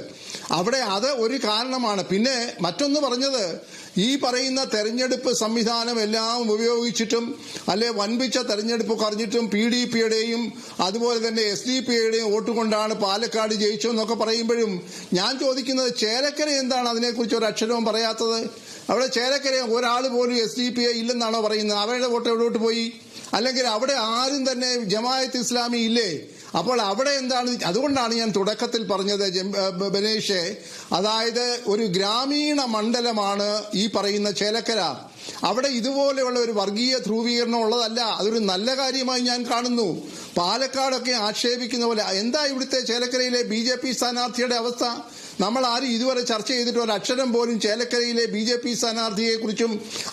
അവിടെ അത് ഒരു കാരണമാണ്. പിന്നെ മറ്റൊന്ന് പറഞ്ഞത്, ഈ പറയുന്ന തെരഞ്ഞെടുപ്പ് സംവിധാനം എല്ലാം ഉപയോഗിച്ചിട്ടും അല്ലെ വൻപിച്ച തെരഞ്ഞെടുപ്പ് പറഞ്ഞിട്ടും PDPയുടെയും അതുപോലെ തന്നെ SDPയുടെയും വോട്ട് കൊണ്ടാണ് പാലക്കാട് ജയിച്ചതെന്നൊക്കെ പറയുമ്പോഴും ഞാൻ ചോദിക്കുന്നത്, ചേലക്കര എന്താണ് അതിനെക്കുറിച്ച് ഒരു അക്ഷരവും പറയാത്തത്? അവിടെ ചേലക്കര ഒരാൾ പോലും SDPA ഇല്ലെന്നാണോ പറയുന്നത്? അവരുടെ വോട്ട് എവിടോട്ട് പോയി? അല്ലെങ്കിൽ അവിടെ ആരും തന്നെ ജമാഅത്ത് ഇസ്ലാമി ഇല്ലേ? അപ്പോൾ അവിടെ എന്താണ്? അതുകൊണ്ടാണ് ഞാൻ തുടക്കത്തിൽ പറഞ്ഞത് ബനേഷെ, അതായത് ഒരു ഗ്രാമീണ മണ്ഡലമാണ് ഈ പറയുന്ന ചേലക്കര. അവിടെ ഇതുപോലെയുള്ള ഒരു വർഗീയ ധ്രുവീകരണം ഉള്ളതല്ല. അതൊരു നല്ല കാര്യമായി ഞാൻ കാണുന്നു. പാലക്കാടൊക്കെ ആക്ഷേപിക്കുന്ന പോലെ എന്താ ഇവിടുത്തെ ചേലക്കരയിലെ BJP സ്ഥാനാർത്ഥിയുടെ അവസ്ഥ? നമ്മൾ ആരും ഇതുവരെ ചർച്ച ചെയ്തിട്ട് ഒരു അക്ഷരം പോലും ചേലക്കരയിലെ BJP സ്ഥാനാർത്ഥിയെ കുറിച്ചും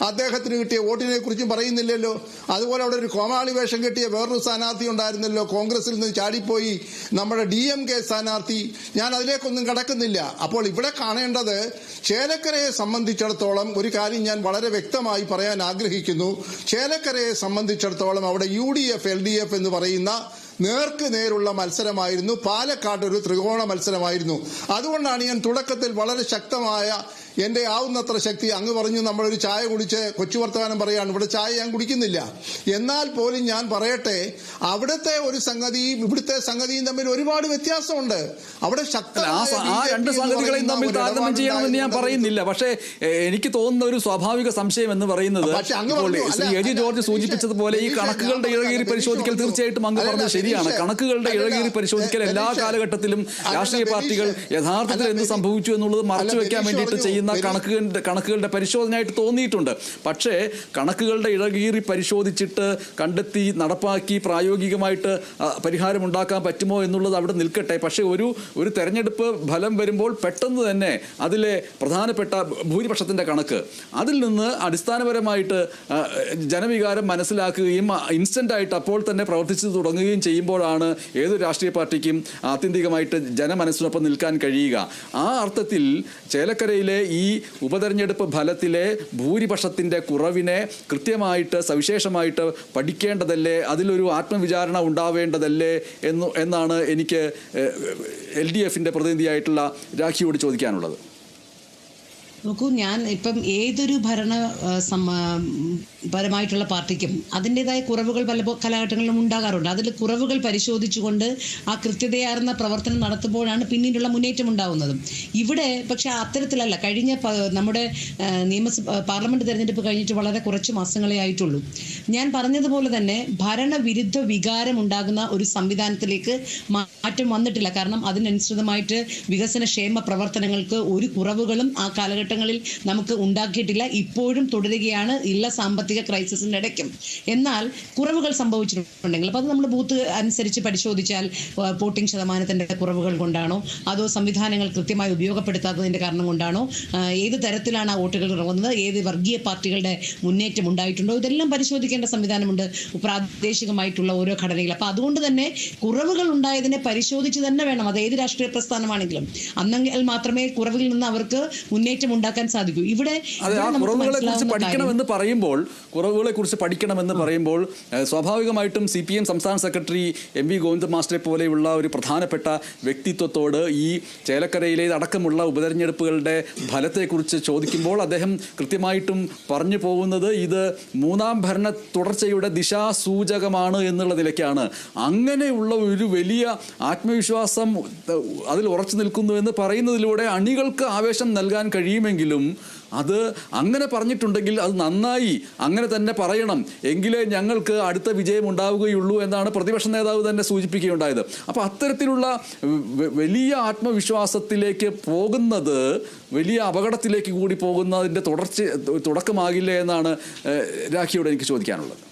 അദ്ദേഹത്തിന് കിട്ടിയ വോട്ടിനെ കുറിച്ചും പറയുന്നില്ലല്ലോ. അതുപോലെ അവിടെ ഒരു കോമാളി വേഷം കെട്ടിയ വേറൊരു സ്ഥാനാർത്ഥി ഉണ്ടായിരുന്നല്ലോ, കോൺഗ്രസിൽ നിന്ന് ചാടിപ്പോയി, നമ്മുടെ DMK സ്ഥാനാർത്ഥി. ഞാൻ അതിലേക്കൊന്നും കടക്കുന്നില്ല. അപ്പോൾ ഇവിടെ കാണേണ്ടത്, ചേലക്കരയെ സംബന്ധിച്ചിടത്തോളം ഒരു കാര്യം ഞാൻ വളരെ വ്യക്തമായി പറയാൻ ആഗ്രഹിക്കുന്നു. ചേലക്കരയെ സംബന്ധിച്ചിടത്തോളം അവിടെ UDF LDF എന്ന് പറയുന്ന നേർക്ക് നേരുള്ള മത്സരമായിരുന്നു. പാലക്കാട് ഒരു ത്രികോണ മത്സരമായിരുന്നു. അതുകൊണ്ടാണ് ഞാൻ തുടക്കത്തിൽ വളരെ ശക്തമായ എന്റെ ആവുന്നത്ര ശക്തി, അങ്ങ് പറഞ്ഞു നമ്മളൊരു ചായ കുടിച്ച് കൊച്ചു വർത്തമാനം പറയാണ്, ഇവിടെ ചായ ഞാൻ കുടിക്കുന്നില്ല. എന്നാൽ പോലും ഞാൻ പറയട്ടെ, അവിടുത്തെ ഒരു സംഗതിയും ഇവിടുത്തെ സംഗതിയും തമ്മിൽ ഒരുപാട് വ്യത്യാസമുണ്ട്. അവിടെ ആ രണ്ട് സംഗതികളെയും തമ്മിൽ താരതമ്യം ചെയ്യണമെന്ന് ഞാൻ പറയുന്നില്ല. പക്ഷേ എനിക്ക് തോന്നുന്ന ഒരു സ്വാഭാവിക സംശയം എന്ന് പറയുന്നത്, ശ്രീ എ ജി ജോർജ് സൂചിപ്പിച്ചതുപോലെ ഈ കണക്കുകളുടെ ഇഴകീറി പരിശോധിക്കൽ തീർച്ചയായിട്ടും അങ്ങ് പറഞ്ഞത് ശരിയാണ്. കണക്കുകളുടെ ഇഴകീറി പരിശോധിക്കൽ എല്ലാ കാലഘട്ടത്തിലും രാഷ്ട്രീയ പാർട്ടികൾ യഥാർത്ഥത്തിൽ എന്ത് സംഭവിച്ചു എന്നുള്ളത് മറച്ചുവെക്കാൻ വേണ്ടിയിട്ട് ചെയ്യുന്ന കണക്കുകളുടെ പരിശോധനയായിട്ട് തോന്നിയിട്ടുണ്ട്. പക്ഷേ കണക്കുകളുടെ ഇഴകീറി പരിശോധിച്ചിട്ട് കണ്ടെത്തി നടപ്പാക്കി പ്രായോഗികമായിട്ട് പരിഹാരമുണ്ടാക്കാൻ പറ്റുമോ എന്നുള്ളത് അവിടെ നിൽക്കട്ടെ. പക്ഷേ ഒരു തെരഞ്ഞെടുപ്പ് ഫലം വരുമ്പോൾ പെട്ടെന്ന് തന്നെ അതിലെ പ്രധാനപ്പെട്ട ഭൂരിപക്ഷത്തിൻ്റെ കണക്ക്, അതിൽ നിന്ന് അടിസ്ഥാനപരമായിട്ട് ജനവികാരം മനസ്സിലാക്കുകയും ഇൻസ്റ്റൻ്റായിട്ട് അപ്പോൾ തന്നെ പ്രവർത്തിച്ചു തുടങ്ങുകയും ചെയ്യുമ്പോഴാണ് ഏതൊരു രാഷ്ട്രീയ പാർട്ടിക്കും ആത്യന്തികമായിട്ട് ജനമനസ്സിനൊപ്പം നിൽക്കാൻ കഴിയുക. ആ അർത്ഥത്തിൽ ചേലക്കരയിലെ ഈ ഉപതെരഞ്ഞെടുപ്പ് ഫലത്തിലെ ഭൂരിപക്ഷത്തിൻ്റെ കുറവിനെ കൃത്യമായിട്ട് സവിശേഷമായിട്ട് പഠിക്കേണ്ടതല്ലേ, അതിലൊരു ആത്മവിചാരണ ഉണ്ടാവേണ്ടതല്ലേ എന്നാണ് എനിക്ക് LDFിൻ്റെ പ്രതിനിധിയായിട്ടുള്ള രാഖിയോട് ചോദിക്കാനുള്ളത്. നോക്കൂ, ഞാൻ ഇപ്പം ഏതൊരു പരമായിട്ടുള്ള പാർട്ടിക്കും അതിൻ്റെതായ കുറവുകൾ പല കാലഘട്ടങ്ങളിലും ഉണ്ടാകാറുണ്ട്. അതിൽ കുറവുകൾ പരിശോധിച്ചുകൊണ്ട് ആ കൃത്യതയാർന്ന പ്രവർത്തനം നടത്തുമ്പോഴാണ് പിന്നീടുള്ള മുന്നേറ്റം ഉണ്ടാകുന്നതും. ഇവിടെ പക്ഷെ അത്തരത്തിലല്ല. കഴിഞ്ഞ നമ്മുടെ പാർലമെന്റ് തെരഞ്ഞെടുപ്പ് കഴിഞ്ഞിട്ട് വളരെ കുറച്ച് മാസങ്ങളെ ആയിട്ടുള്ളൂ. ഞാൻ പറഞ്ഞതുപോലെ തന്നെ ഭരണവിരുദ്ധ വികാരം ഉണ്ടാകുന്ന ഒരു സംവിധാനത്തിലേക്ക് മാറ്റം വന്നിട്ടില്ല. കാരണം അതിനനുസൃതമായിട്ട് വികസനക്ഷേമ പ്രവർത്തനങ്ങൾക്ക് ഒരു കുറവുകളും ആ കാലഘട്ടങ്ങളിൽ നമുക്ക് ഉണ്ടാക്കിയിട്ടില്ല. ഇപ്പോഴും തുടരുകയാണ് ഉള്ള സാമ്പത്തിക ക്രൈസിസിന്റെ ഇടയ്ക്കും. എന്നാൽ കുറവുകൾ സംഭവിച്ചിട്ടുണ്ടെങ്കിൽ അപ്പോൾ അത് നമ്മൾ ബൂത്ത് അനുസരിച്ച് പരിശോധിച്ചാൽ വോട്ടിംഗ് ശതമാനത്തിന്റെ കുറവുകൾ കൊണ്ടാണോ, അതോ സംവിധാനങ്ങൾ കൃത്യമായി ഉപയോഗപ്പെടുത്താത്തതിന്റെ കാരണം കൊണ്ടാണോ, ഏത് തരത്തിലാണ് ആ വോട്ടുകൾ ഇറങ്ങുന്നത്, ഏത് വർഗീയ പാർട്ടികളുടെ മുന്നേറ്റം ഉണ്ടായിട്ടുണ്ടോ, ഇതെല്ലാം പരിശോധിക്കേണ്ട സംവിധാനമുണ്ട് പ്രാദേശികമായിട്ടുള്ള ഓരോ ഘടനയിൽ. അപ്പൊ അതുകൊണ്ട് തന്നെ കുറവുകൾ ഉണ്ടായതിനെ പരിശോധിച്ച് തന്നെ വേണം, അത് ഏത് രാഷ്ട്രീയ പ്രസ്ഥാനമാണെങ്കിലും. അന്നെങ്കിൽ മാത്രമേ കുറവിൽ നിന്ന് അവർക്ക് മുന്നേറ്റം ഉണ്ടാക്കാൻ സാധിക്കൂ. ഇവിടെ അതെ, ആ കുറവുകളെ കുറിച്ച് പഠിക്കണമെന്ന് പറയുമ്പോൾ സ്വാഭാവികമായിട്ടും CPM സംസ്ഥാന സെക്രട്ടറി MV ഗോവിന്ദൻ മാസ്റ്ററെ പോലെയുള്ള ഒരു പ്രധാനപ്പെട്ട വ്യക്തിത്വത്തോട് ഈ ചേലക്കരയിലെ അടക്കമുള്ള ഉപതെരഞ്ഞെടുപ്പുകളുടെ ഫലത്തെക്കുറിച്ച് ചോദിക്കുമ്പോൾ അദ്ദേഹം കൃത്യമായിട്ടും പറഞ്ഞു പോകുന്നത് ഇത് മൂന്നാം ഭരണ തുടർച്ചയുടെ ദിശാസൂചകമാണ് എന്നുള്ള നിലയ്ക്കാണ്. അങ്ങനെയുള്ള ഒരു വലിയ ആത്മവിശ്വാസം അതിൽ ഉറച്ചു നിൽക്കുന്നു എന്ന് പറയുന്നതിലൂടെ അണികൾക്ക് ആവേശം നൽകാൻ കഴിയുമെങ്കിലും അത് അങ്ങനെ പറഞ്ഞിട്ടുണ്ടെങ്കിൽ അത് നന്നായി, അങ്ങനെ തന്നെ പറയണം, എങ്കിലേ ഞങ്ങൾക്ക് അടുത്ത വിജയം ഉണ്ടാവുകയുള്ളൂ എന്നാണ് പ്രതിപക്ഷ നേതാവ് തന്നെ സൂചിപ്പിക്കുകയുണ്ടായത്. അപ്പോൾ അത്തരത്തിലുള്ള വലിയ ആത്മവിശ്വാസത്തിലേക്ക് പോകുന്നത് വലിയ അപകടത്തിലേക്ക് കൂടി പോകുന്നതിൻ്റെ തുടക്കമാകില്ലേ എന്നാണ് രാഖിയോട് എനിക്ക് ചോദിക്കാനുള്ളത്.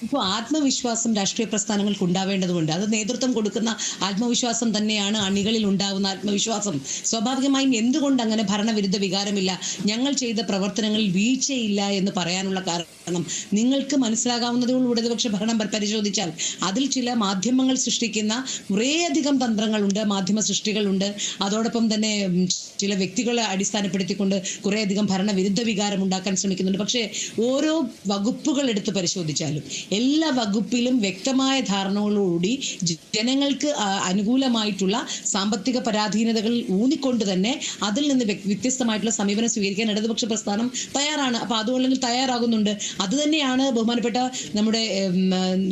ഇപ്പോൾ ആത്മവിശ്വാസം രാഷ്ട്രീയ പ്രസ്ഥാനങ്ങൾക്ക് ഉണ്ടാവേണ്ടതുണ്ട്. അത് നേതൃത്വം കൊടുക്കുന്ന ആത്മവിശ്വാസം തന്നെയാണ് അണികളിൽ ഉണ്ടാകുന്ന ആത്മവിശ്വാസം. സ്വാഭാവികമായും എന്തുകൊണ്ട് അങ്ങനെ ഭരണവിരുദ്ധ വികാരമില്ല, ഞങ്ങൾ ചെയ്ത പ്രവർത്തനങ്ങളിൽ വീഴ്ചയില്ല എന്ന് പറയാനുള്ള കാരണം നിങ്ങൾക്ക് മനസ്സിലാകാവുന്നതേ ഉള്ളൂ. ഇടതുപക്ഷ ഭരണം പരിശോധിച്ചാൽ അതിൽ ചില മാധ്യമങ്ങൾ സൃഷ്ടിക്കുന്ന കുറേയധികം തന്ത്രങ്ങളുണ്ട്, മാധ്യമ സൃഷ്ടികളുണ്ട്. അതോടൊപ്പം തന്നെ ചില വ്യക്തികളെ അടിസ്ഥാനപ്പെടുത്തിക്കൊണ്ട് കുറേയധികം ഭരണവിരുദ്ധ വികാരം ഉണ്ടാക്കാൻ ശ്രമിക്കുന്നുണ്ട്. പക്ഷേ ഓരോ വകുപ്പുകൾ എടുത്ത് പരിശോധിച്ചാലും എല്ലാ വകുപ്പിലും വ്യക്തമായ ധാരണകളോടുകൂടി ജനങ്ങൾക്ക് അനുകൂലമായിട്ടുള്ള സാമ്പത്തിക പരാധീനതകൾ ഊന്നിക്കൊണ്ട് തന്നെ അതിൽ നിന്ന് വ്യത്യസ്തമായിട്ടുള്ള സമീപനം സ്വീകരിക്കാൻ ഇടതുപക്ഷ പ്രസ്ഥാനം തയ്യാറാണ്. അപ്പൊ അതുകൊണ്ടെങ്കിൽ തയ്യാറാകുന്നുണ്ട്. അത് തന്നെയാണ് ബഹുമാനപ്പെട്ട നമ്മുടെ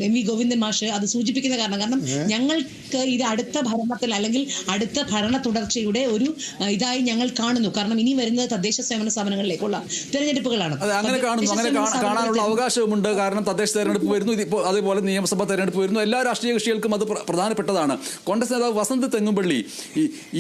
MV ഗോവിന്ദൻ മാഷ് അത് സൂചിപ്പിക്കുന്ന കാരണം ഞങ്ങൾക്ക് ഇത് അടുത്ത ഭരണത്തിൽ അല്ലെങ്കിൽ അടുത്ത ഭരണ തുടർച്ചയുടെ ഒരു ഇതായി ഞങ്ങൾ കാണുന്നു. കാരണം ഇനി വരുന്നത് തദ്ദേശ സേവന സ്ഥാപനങ്ങളിലേക്കുള്ള തെരഞ്ഞെടുപ്പുകളാണ്. അങ്ങനെ കാണാനുള്ള അവകാശവുമുണ്ട്. കാരണം തദ്ദേശ തെരഞ്ഞെടുപ്പ് വരുന്നു, ഇപ്പോൾ അതേപോലെ നിയമസഭാ തെരഞ്ഞെടുപ്പ് വരുന്നു. എല്ലാ രാഷ്ട്രീയ കക്ഷികൾക്കും അത് പ്രധാനപ്പെട്ടതാണ്. കോൺഗ്രസ് നേതാവ് വസന്ത് തെങ്ങുംപള്ളി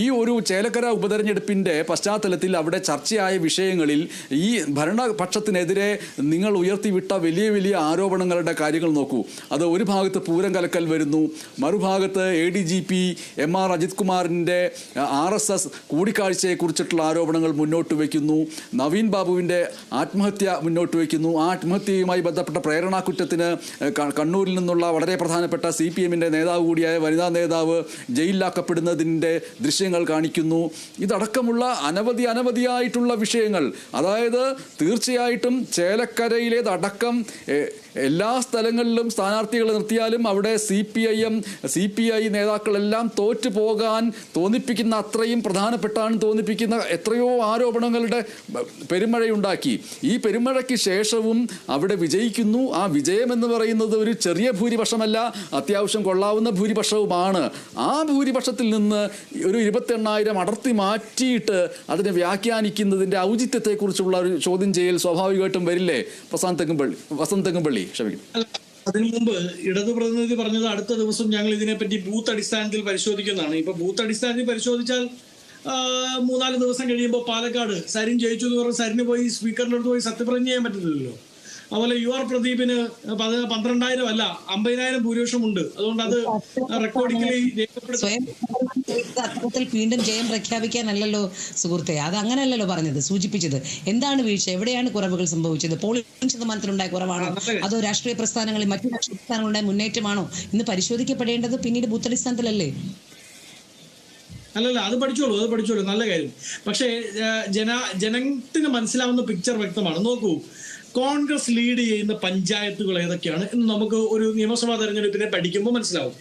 ഈ ഒരു ചേലക്കര ഉപതെരഞ്ഞെടുപ്പിന്റെ പശ്ചാത്തലത്തിൽ അവിടെ ചർച്ചയായ വിഷയങ്ങളിൽ ഈ ഭരണപക്ഷത്തിനെതിരെ നിങ്ങൾ ഉയർത്തിവിട്ട വലിയ വലിയ ആരോപണങ്ങളുടെ കാര്യങ്ങൾ നോക്കൂ. അത് ഒരു ഭാഗത്ത് പൂരം കലക്കൽ വരുന്നു, മറുഭാഗത്ത് ADGP MR അജിത് കുമാറിൻ്റെ RSS കൂടിക്കാഴ്ചയെക്കുറിച്ചിട്ടുള്ള ആരോപണങ്ങൾ മുന്നോട്ട് വയ്ക്കുന്നു, നവീൻ ബാബുവിൻ്റെ ആത്മഹത്യ മുന്നോട്ട് വയ്ക്കുന്നു. ആ ആത്മഹത്യയുമായി ബന്ധപ്പെട്ട പ്രേരണാകുറ്റത്തിന് കണ്ണൂരിൽ നിന്നുള്ള വളരെ പ്രധാനപ്പെട്ട CPMൻ്റെ നേതാവ് കൂടിയായ വനിതാ നേതാവ് ജയിലിലാക്കപ്പെടുന്നതിൻ്റെ ദൃശ്യങ്ങൾ കാണിക്കുന്നു. ഇതടക്കമുള്ള അനവധിയായിട്ടുള്ള വിഷയങ്ങൾ. അതായത് തീർച്ചയായിട്ടും ചേലക്കരയിലേതടക്കം എല്ലാ സ്ഥലങ്ങളിലും സ്ഥാനാർത്ഥികളെ നിർത്തിയാലും അവിടെ CPI നേതാക്കളെല്ലാം തോറ്റു പോകാൻ തോന്നിപ്പിക്കുന്ന അത്രയും പ്രധാനപ്പെട്ടാണ് തോന്നിപ്പിക്കുന്ന എത്രയോ ആരോപണങ്ങളുടെ പെരുമഴയുണ്ടാക്കി. ഈ പെരുമഴയ്ക്ക് ശേഷവും അവിടെ വിജയിക്കുന്നു. ആ വിജയം എന്ന് പറയുന്നത് ഒരു ചെറിയ ഭൂരിപക്ഷമല്ല, അത്യാവശ്യം കൊള്ളാവുന്ന ഭൂരിപക്ഷവുമാണ്. ആ ഭൂരിപക്ഷത്തിൽ നിന്ന് ഒരു 28,000 അടർത്തി മാറ്റിയിട്ട് അതിനെ വ്യാഖ്യാനിക്കുന്നതിൻ്റെ ഔചിത്യത്തെക്കുറിച്ചുള്ള ഒരു ചോദ്യം ചെയ്യൽ സ്വാഭാവികമായിട്ടും വരില്ലേ വസന്ത് തെങ്ങുംപള്ളി? അതിനു മുമ്പ് ഇടതു പ്രതിനിധി പറഞ്ഞത് അടുത്ത ദിവസം ഞങ്ങൾ ഇതിനെപ്പറ്റി ബൂത്ത് അടിസ്ഥാനത്തിൽ പരിശോധിക്കുന്നതാണ്. ഇപ്പൊ ബൂത്ത് അടിസ്ഥാനത്തിൽ പരിശോധിച്ചാൽ 3-4 ദിവസം കഴിയുമ്പോൾ പാലക്കാട് സരിൻ ജയിച്ചു എന്ന് പറഞ്ഞ് സരിന് പോയി സ്പീക്കറിൻ്റെ അടുത്ത് പോയി സത്യപ്രതിജ്ഞ ചെയ്യാൻ പറ്റുന്നില്ലല്ലോ. അതുപോലെ UR പ്രദീപിന് 12,000 അല്ല 50,000 ഭൂരിപക്ഷമുണ്ട്. അതുകൊണ്ട് അത് റെക്കോർഡിക്കലി അർത്ഥത്തിൽ വീണ്ടും ജയം പ്രഖ്യാപിക്കാനല്ലല്ലോ സുഹൃത്തെ, അത് അങ്ങനെയല്ലല്ലോ പറഞ്ഞത്, സൂചിപ്പിച്ചത്. എന്താണ് വീഴ്ച, എവിടെയാണ് കുറവുകൾ സംഭവിച്ചത്? പോളിംഗ് ശതമാനത്തിലുണ്ടായ കുറവാണോ, അതോ രാഷ്ട്രീയ പ്രസ്ഥാനങ്ങളിൽ മറ്റു രാഷ്ട്രീയ പ്രസ്ഥാനങ്ങളുണ്ടായ മുന്നേറ്റമാണോ എന്ന് പരിശോധിക്കപ്പെടേണ്ടത് പിന്നീട് ബൂത്തടിസ്ഥാനത്തിലല്ലേ? അല്ലല്ല, അത് പഠിച്ചോളൂ, നല്ല കാര്യം. പക്ഷേ ജനത്തിന് മനസ്സിലാവുന്ന പിക്ചർ വ്യക്തമാണ്. നോക്കൂ, കോൺഗ്രസ് ലീഡ് ചെയ്യുന്ന പഞ്ചായത്തുകൾ ഏതൊക്കെയാണ് എന്ന് നമുക്ക് ഒരു നിയമസഭാ തെരഞ്ഞെടുപ്പിനെ പഠിക്കുമ്പോൾ മനസ്സിലാവും.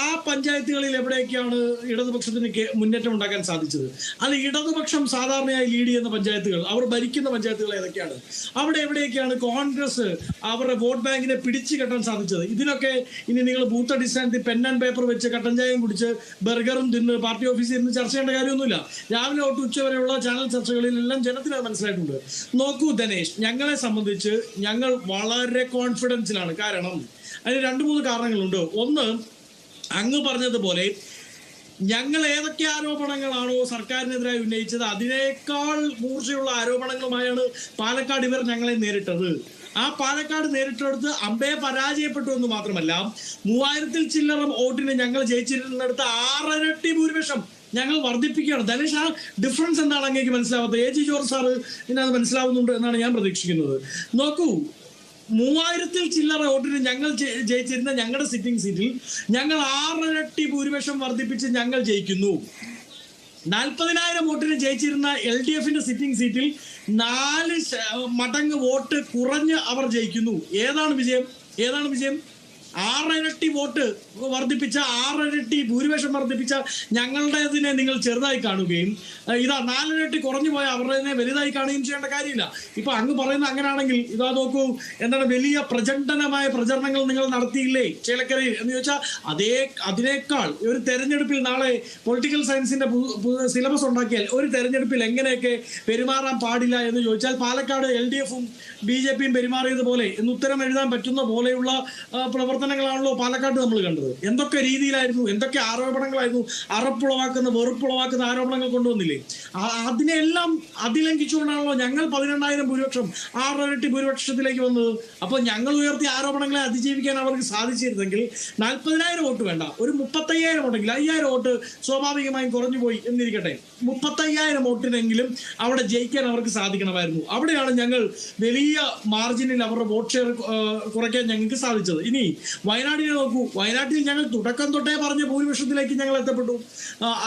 ആ പഞ്ചായത്തുകളിൽ എവിടെയൊക്കെയാണ് ഇടതുപക്ഷത്തിന് മുന്നേറ്റം ഉണ്ടാക്കാൻ സാധിച്ചത്? അല്ല, ഇടതുപക്ഷം സാധാരണയായി ലീഡ് ചെയ്യുന്ന പഞ്ചായത്തുകൾ, അവർ ഭരിക്കുന്ന പഞ്ചായത്തുകൾ ഏതൊക്കെയാണ്? അവിടെ എവിടെയൊക്കെയാണ് കോൺഗ്രസ് അവരുടെ വോട്ട് ബാങ്കിനെ പിടിച്ചു കെട്ടാൻ സാധിച്ചത്? ഇതിനൊക്കെ ഇനി നിങ്ങൾ ബൂത്ത് അടിസ്ഥാനത്തിൽ പെൻ ആൻഡ് പേപ്പർ വെച്ച് കട്ടൻ ചായയും കുടിച്ച് ബർഗറും തിന്ന് പാർട്ടി ഓഫീസിൽ ഇരുന്ന് ചർച്ച ചെയ്യേണ്ട കാര്യമൊന്നുമില്ല. രാവിലെ തൊട്ട് ഉച്ചവരെയുള്ള ചാനൽ ചർച്ചകളിലെല്ലാം ജനത്തിന് അത് മനസ്സിലായിട്ടുണ്ട്. നോക്കൂ ധനേഷ്, ഞങ്ങളെ സംബന്ധിച്ച് ഞങ്ങൾ വളരെ കോൺഫിഡൻസിലാണ്. കാരണം അതിന് 2-3 കാരണങ്ങളുണ്ട്. ഒന്ന്, അങ്ങ് പറഞ്ഞതുപോലെ ഞങ്ങൾ ഏതൊക്കെ ആരോപണങ്ങളാണോ സർക്കാരിനെതിരായി ഉന്നയിച്ചത് അതിനേക്കാൾ മൂർച്ചയുള്ള ആരോപണങ്ങളുമായാണ് പാലക്കാട് ഇവർ ഞങ്ങളെ നേരിട്ടത്. ആ പാലക്കാട് നേരിട്ടെടുത്ത് അമ്പയെ പരാജയപ്പെട്ടു എന്ന് മാത്രമല്ല, 3000-ൽ ചില്ലറ വോട്ടിന് ഞങ്ങൾ ജയിച്ചിരുന്നിടത്ത് 6 ഇരട്ടി ഭൂരിപക്ഷം ഞങ്ങൾ വർദ്ധിപ്പിക്കുകയാണ്. ധനേഷ്, ആ ഡിഫറൻസ് എന്താണ് അങ്ങേക്ക് മനസ്സിലാവാത്തത്? AG ജോർജ് സാറ് ഇതിനത് മനസ്സിലാവുന്നുണ്ട് എന്നാണ് ഞാൻ പ്രതീക്ഷിക്കുന്നത്. നോക്കൂ, 3000-ൽ ചില്ലറ വോട്ടിന് ഞങ്ങൾ ജയിച്ചിരുന്ന ഞങ്ങളുടെ സിറ്റിംഗ് സീറ്റിൽ ഞങ്ങൾ 6 ഇരട്ടി ഭൂരിപക്ഷം വർദ്ധിപ്പിച്ച് ഞങ്ങൾ ജയിക്കുന്നു. 40,000 വോട്ടിന് ജയിച്ചിരുന്ന LDFന്റെ സിറ്റിംഗ് സീറ്റിൽ 4 മടങ്ങ് വോട്ട് കുറഞ്ഞ് അവർ ജയിക്കുന്നു. ഏതാണ് വിജയം? 6 ഇരട്ടി വോട്ട് വർദ്ധിപ്പിച്ച, 6 ഇരട്ടി ഭൂരിപക്ഷം വർദ്ധിപ്പിച്ച ഞങ്ങളുടേതിനെ നിങ്ങൾ ചെറുതായി കാണുകയും, ഇതാ 4 ഇരട്ടി കുറഞ്ഞു പോയ അവരുടേതിനെ വലുതായി കാണുകയും ചെയ്യേണ്ട കാര്യമില്ല. ഇപ്പൊ അങ്ങ് പറയുന്ന അങ്ങനെയാണെങ്കിൽ ഇതാ നോക്കൂ, എന്താണ് വലിയ പ്രചണ്ഡനമായ പ്രചരണങ്ങൾ നിങ്ങൾ നടത്തിയില്ലേ ചേലക്കരയിൽ എന്ന് ചോദിച്ചാൽ, അതിനേക്കാൾ ഒരു തെരഞ്ഞെടുപ്പിൽ നാളെ പൊളിറ്റിക്കൽ സയൻസിന്റെ സിലബസ് ഉണ്ടാക്കിയാൽ ഒരു തെരഞ്ഞെടുപ്പിൽ എങ്ങനെയൊക്കെ പെരുമാറാൻ പാടില്ല എന്ന് ചോദിച്ചാൽ പാലക്കാട് LDFും BJPയും പെരുമാറിയതുപോലെ എന്ന് ഉത്തരം എഴുതാൻ പറ്റുന്ന പോലെയുള്ള പ്രവർത്തനങ്ങളാണല്ലോ പാലക്കാട് നമ്മൾ കണ്ടത്. എന്തൊക്കെ രീതിയിലായിരുന്നു, എന്തൊക്കെ ആരോപണങ്ങളായിരുന്നു, അറപ്പുളവാക്കുന്ന വെറുപ്പുളവാക്കുന്ന ആരോപണങ്ങൾ കൊണ്ടുവന്നില്ലേ? അതിനെല്ലാം അതിലംഘിച്ചുകൊണ്ടാണല്ലോ ഞങ്ങൾ 12,000 ഭൂരിപക്ഷം 6 ഇരട്ടി ഭൂരിപക്ഷത്തിലേക്ക് വന്നത്. അപ്പോൾ ഞങ്ങൾ ഉയർത്തിയ ആരോപണങ്ങളെ അതിജീവിക്കാൻ അവർക്ക് സാധിച്ചിരുന്നെങ്കിൽ 40,000 വോട്ട് വേണ്ട, ഒരു 35,000 ഉണ്ടെങ്കിൽ 5,000 വോട്ട് സ്വാഭാവികമായും കുറഞ്ഞു പോയി എന്നിരിക്കട്ടെ, 35,000 വോട്ടിനെങ്കിലും അവിടെ ജയിക്കാൻ അവർക്ക് സാധിക്കണമായിരുന്നു. അവിടെയാണ് ഞങ്ങൾ വലിയ മാർജിനിൽ അവരുടെ വോട്ട് ഷെയർ കുറയ്ക്കാൻ ഞങ്ങൾക്ക് സാധിച്ചത്. ഇനി വയനാടിനെ നോക്കൂ. വയനാട്ടിൽ ഞങ്ങൾ തുടക്കം തൊട്ടേ പറഞ്ഞ ഭൂരിപക്ഷത്തിലേക്ക് ഞങ്ങൾ എത്തപ്പെട്ടു.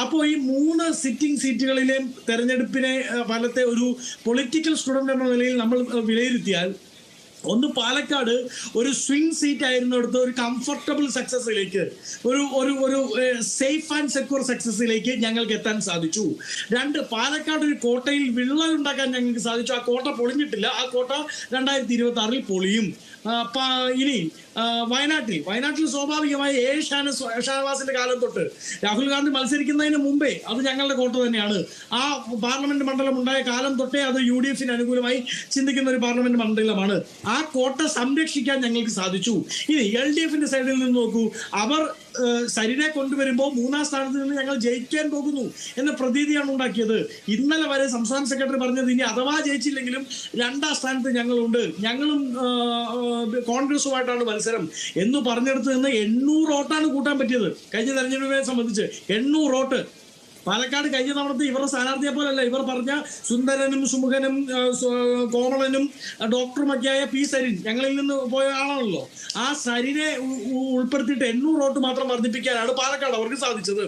അപ്പോൾ ഈ 3 സിറ്റിംഗ് സീറ്റുകളിലെ തെരഞ്ഞെടുപ്പിനെ ഫലത്തെ ഒരു പൊളിറ്റിക്കൽ സ്റ്റുഡന്റ് എന്ന നിലയിൽ നമ്മൾ വിലയിരുത്തിയാൽ, ഒന്ന് പാലക്കാട് ഒരു സ്വിംഗ് സീറ്റ് ആയിരുന്നിടത്ത് ഒരു കംഫർട്ടബിൾ സക്സസിലേക്ക്, ഒരു സേഫ് ആൻഡ് സെക്യൂർ സക്സസിലേക്ക് ഞങ്ങൾക്ക് എത്താൻ സാധിച്ചു. 2, പാലക്കാട് ഒരു കോട്ടയിൽ വിള്ളൽ ഉണ്ടാക്കാൻ ഞങ്ങൾക്ക് സാധിച്ചു. ആ കോട്ട പൊളിഞ്ഞിട്ടില്ല. ആ കോട്ട 2026 പൊളിയും. ഇനി വയനാട്ടിൽ സ്വാഭാവികമായി ഷാനവാസിന്റെ കാലം തൊട്ട് രാഹുൽ ഗാന്ധി മത്സരിക്കുന്നതിന് മുമ്പേ അത് ഞങ്ങളുടെ കോട്ട തന്നെയാണ്. ആ പാർലമെന്റ് മണ്ഡലം ഉണ്ടായ കാലം തൊട്ടേ അത് UDFന് അനുകൂലമായി ചിന്തിക്കുന്ന ഒരു പാർലമെന്റ് മണ്ഡലമാണ്. ആ കോട്ട സംരക്ഷിക്കാൻ ഞങ്ങൾക്ക് സാധിച്ചു. ഇനി LDFന്റെ സൈഡിൽ നിന്ന് നോക്കൂ. അവർ സരിനെ കൊണ്ടുവരുമ്പോൾ 3-ാം സ്ഥാനത്ത് നിന്ന് ഞങ്ങൾ ജയിക്കാൻ പോകുന്നു എന്ന പ്രതീതിയാണ് ഉണ്ടാക്കിയത്. ഇന്നലെ വരെ സംസ്ഥാന സെക്രട്ടറി പറഞ്ഞത് ഇനി അഥവാ ജയിച്ചില്ലെങ്കിലും 2-ാം സ്ഥാനത്ത് ഞങ്ങളുണ്ട്, ഞങ്ങളും കോൺഗ്രസുമായിട്ടാണ് മത്സരം എന്ന് പറഞ്ഞെടുത്ത് നിന്ന് 800 വോട്ടാണ് കൂട്ടാൻ പറ്റിയത്. കഴിഞ്ഞ തെരഞ്ഞെടുപ്പിനെ സംബന്ധിച്ച് 800 വോട്ട്. പാലക്കാട് കഴിഞ്ഞ തവണത്തെ ഇവരുടെ സ്ഥാനാർത്ഥിയെ പോലല്ല. ഇവർ പറഞ്ഞ സുന്ദരനും സുമുഖനും കോമളനും ഡോക്ടറുമൊക്കെയായ P. സരിൻ ഞങ്ങളിൽ നിന്ന് പോയ ആളാണല്ലോ. ആ സരിനെ ഉൾപ്പെടുത്തിയിട്ട് 800 വോട്ട് മാത്രം വർദ്ധിപ്പിക്കാനാണ് പാലക്കാട് അവർക്ക് സാധിച്ചത്.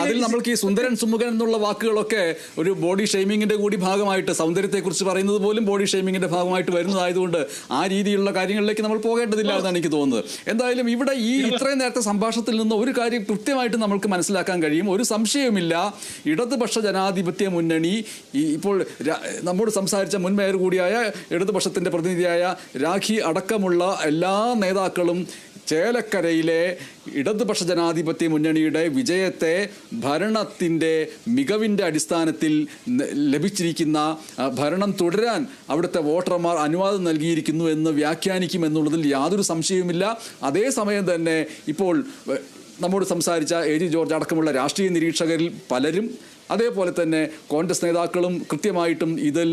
അതിൽ നമ്മൾക്ക് ഈ സുന്ദരൻ സുമുഖൻ എന്നുള്ള വാക്കുകളൊക്കെ ഒരു ബോഡി ഷെയ്മിങ്ങിന്റെ കൂടി ഭാഗമായിട്ട്, സൗന്ദര്യത്തെ കുറിച്ച് പറയുന്നത് പോലും ബോഡി ഷെയ്മിങ്ങിന്റെ ഭാഗമായിട്ട് വരുന്നതായതുകൊണ്ട് ആ രീതിയിലുള്ള കാര്യങ്ങളിലേക്ക് നമ്മൾ പോകേണ്ടതില്ല എന്നാണ് എനിക്ക് തോന്നുന്നത്. എന്തായാലും ഇവിടെ ഈ ഇത്രയും നേരത്തെ സംഭാഷണത്തിൽ നിന്ന് ഒരു കാര്യം കൃത്യമായിട്ട് നമ്മൾക്ക് മനസ്സിലാക്കാൻ കഴിയും. ഒരു സംശയമില്ല, ഇടതുപക്ഷ ജനാധിപത്യ മുന്നണി ഇപ്പോൾ നമ്മോട് സംസാരിച്ച മുൻ മേയർ കൂടിയായ ഇടതുപക്ഷത്തിന്റെ പ്രതിനിധിയായ രാഖി അടക്കമുള്ള എല്ലാ നേതാക്കളും ചേലക്കരയിലെ ഇടതുപക്ഷ ജനാധിപത്യ മുന്നണിയുടെ വിജയത്തെ ഭരണത്തിൻ്റെ മികവിൻ്റെ അടിസ്ഥാനത്തിൽ ലഭിച്ചിരിക്കുന്ന ഭരണം തുടരാൻ അവിടുത്തെ വോട്ടർമാർ അനുവാദം നൽകിയിരിക്കുന്നു എന്ന് വ്യാഖ്യാനിക്കുമെന്നുള്ളതിൽ യാതൊരു സംശയവുമില്ല. അതേസമയം തന്നെ ഇപ്പോൾ നമ്മോട് സംസാരിച്ച AG ജോർജ് അടക്കമുള്ള രാഷ്ട്രീയ നിരീക്ഷകരിൽ പലരും, അതേപോലെ തന്നെ കോൺഗ്രസ് നേതാക്കളും കൃത്യമായിട്ടും ഇതിൽ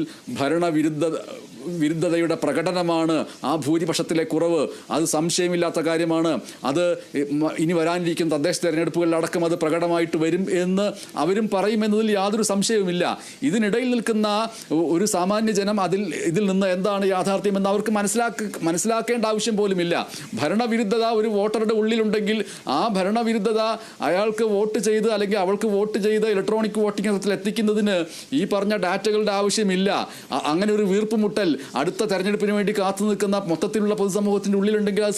വിരുദ്ധതയുടെ പ്രകടനമാണ്. ആ ഭൂരിപക്ഷത്തിലെ കുറവ് അത് സംശയമില്ലാത്ത കാര്യമാണ്. അത് ഇനി വരാനിരിക്കുന്ന തദ്ദേശ തെരഞ്ഞെടുപ്പുകളിലടക്കം അത് പ്രകടമായിട്ട് വരും എന്ന് അവരും പറയുമെന്നതിൽ യാതൊരു സംശയവുമില്ല. ഇതിനിടയിൽ നിൽക്കുന്ന ഒരു സാമാന്യ ജനം ഇതിൽ നിന്ന് എന്താണ് യാഥാർത്ഥ്യമെന്ന് അവർക്ക് മനസ്സിലാക്കേണ്ട ആവശ്യം പോലുമില്ല. ഭരണവിരുദ്ധത ഒരു വോട്ടറുടെ ഉള്ളിലുണ്ടെങ്കിൽ ആ ഭരണവിരുദ്ധത അയാൾക്ക് വോട്ട് ചെയ്ത് അല്ലെങ്കിൽ അവൾക്ക് വോട്ട് ചെയ്ത് ഇലക്ട്രോണിക് വോട്ടിംഗ് യന്ത്രത്തിൽ എത്തിക്കുന്നതിന് ഈ പറഞ്ഞ ഡാറ്റകളുടെ ആവശ്യമില്ല. അങ്ങനെ ഒരു വീർപ്പുമുട്ടൽ അടുത്ത തെരഞ്ഞെടുപ്പിന് വേണ്ടി കാത്തു നിൽക്കുന്ന മൊത്തത്തിലുള്ള പൊതുസമൂഹത്തിൻ്റെ ഉള്ളിലുണ്ടെങ്കിൽ അത്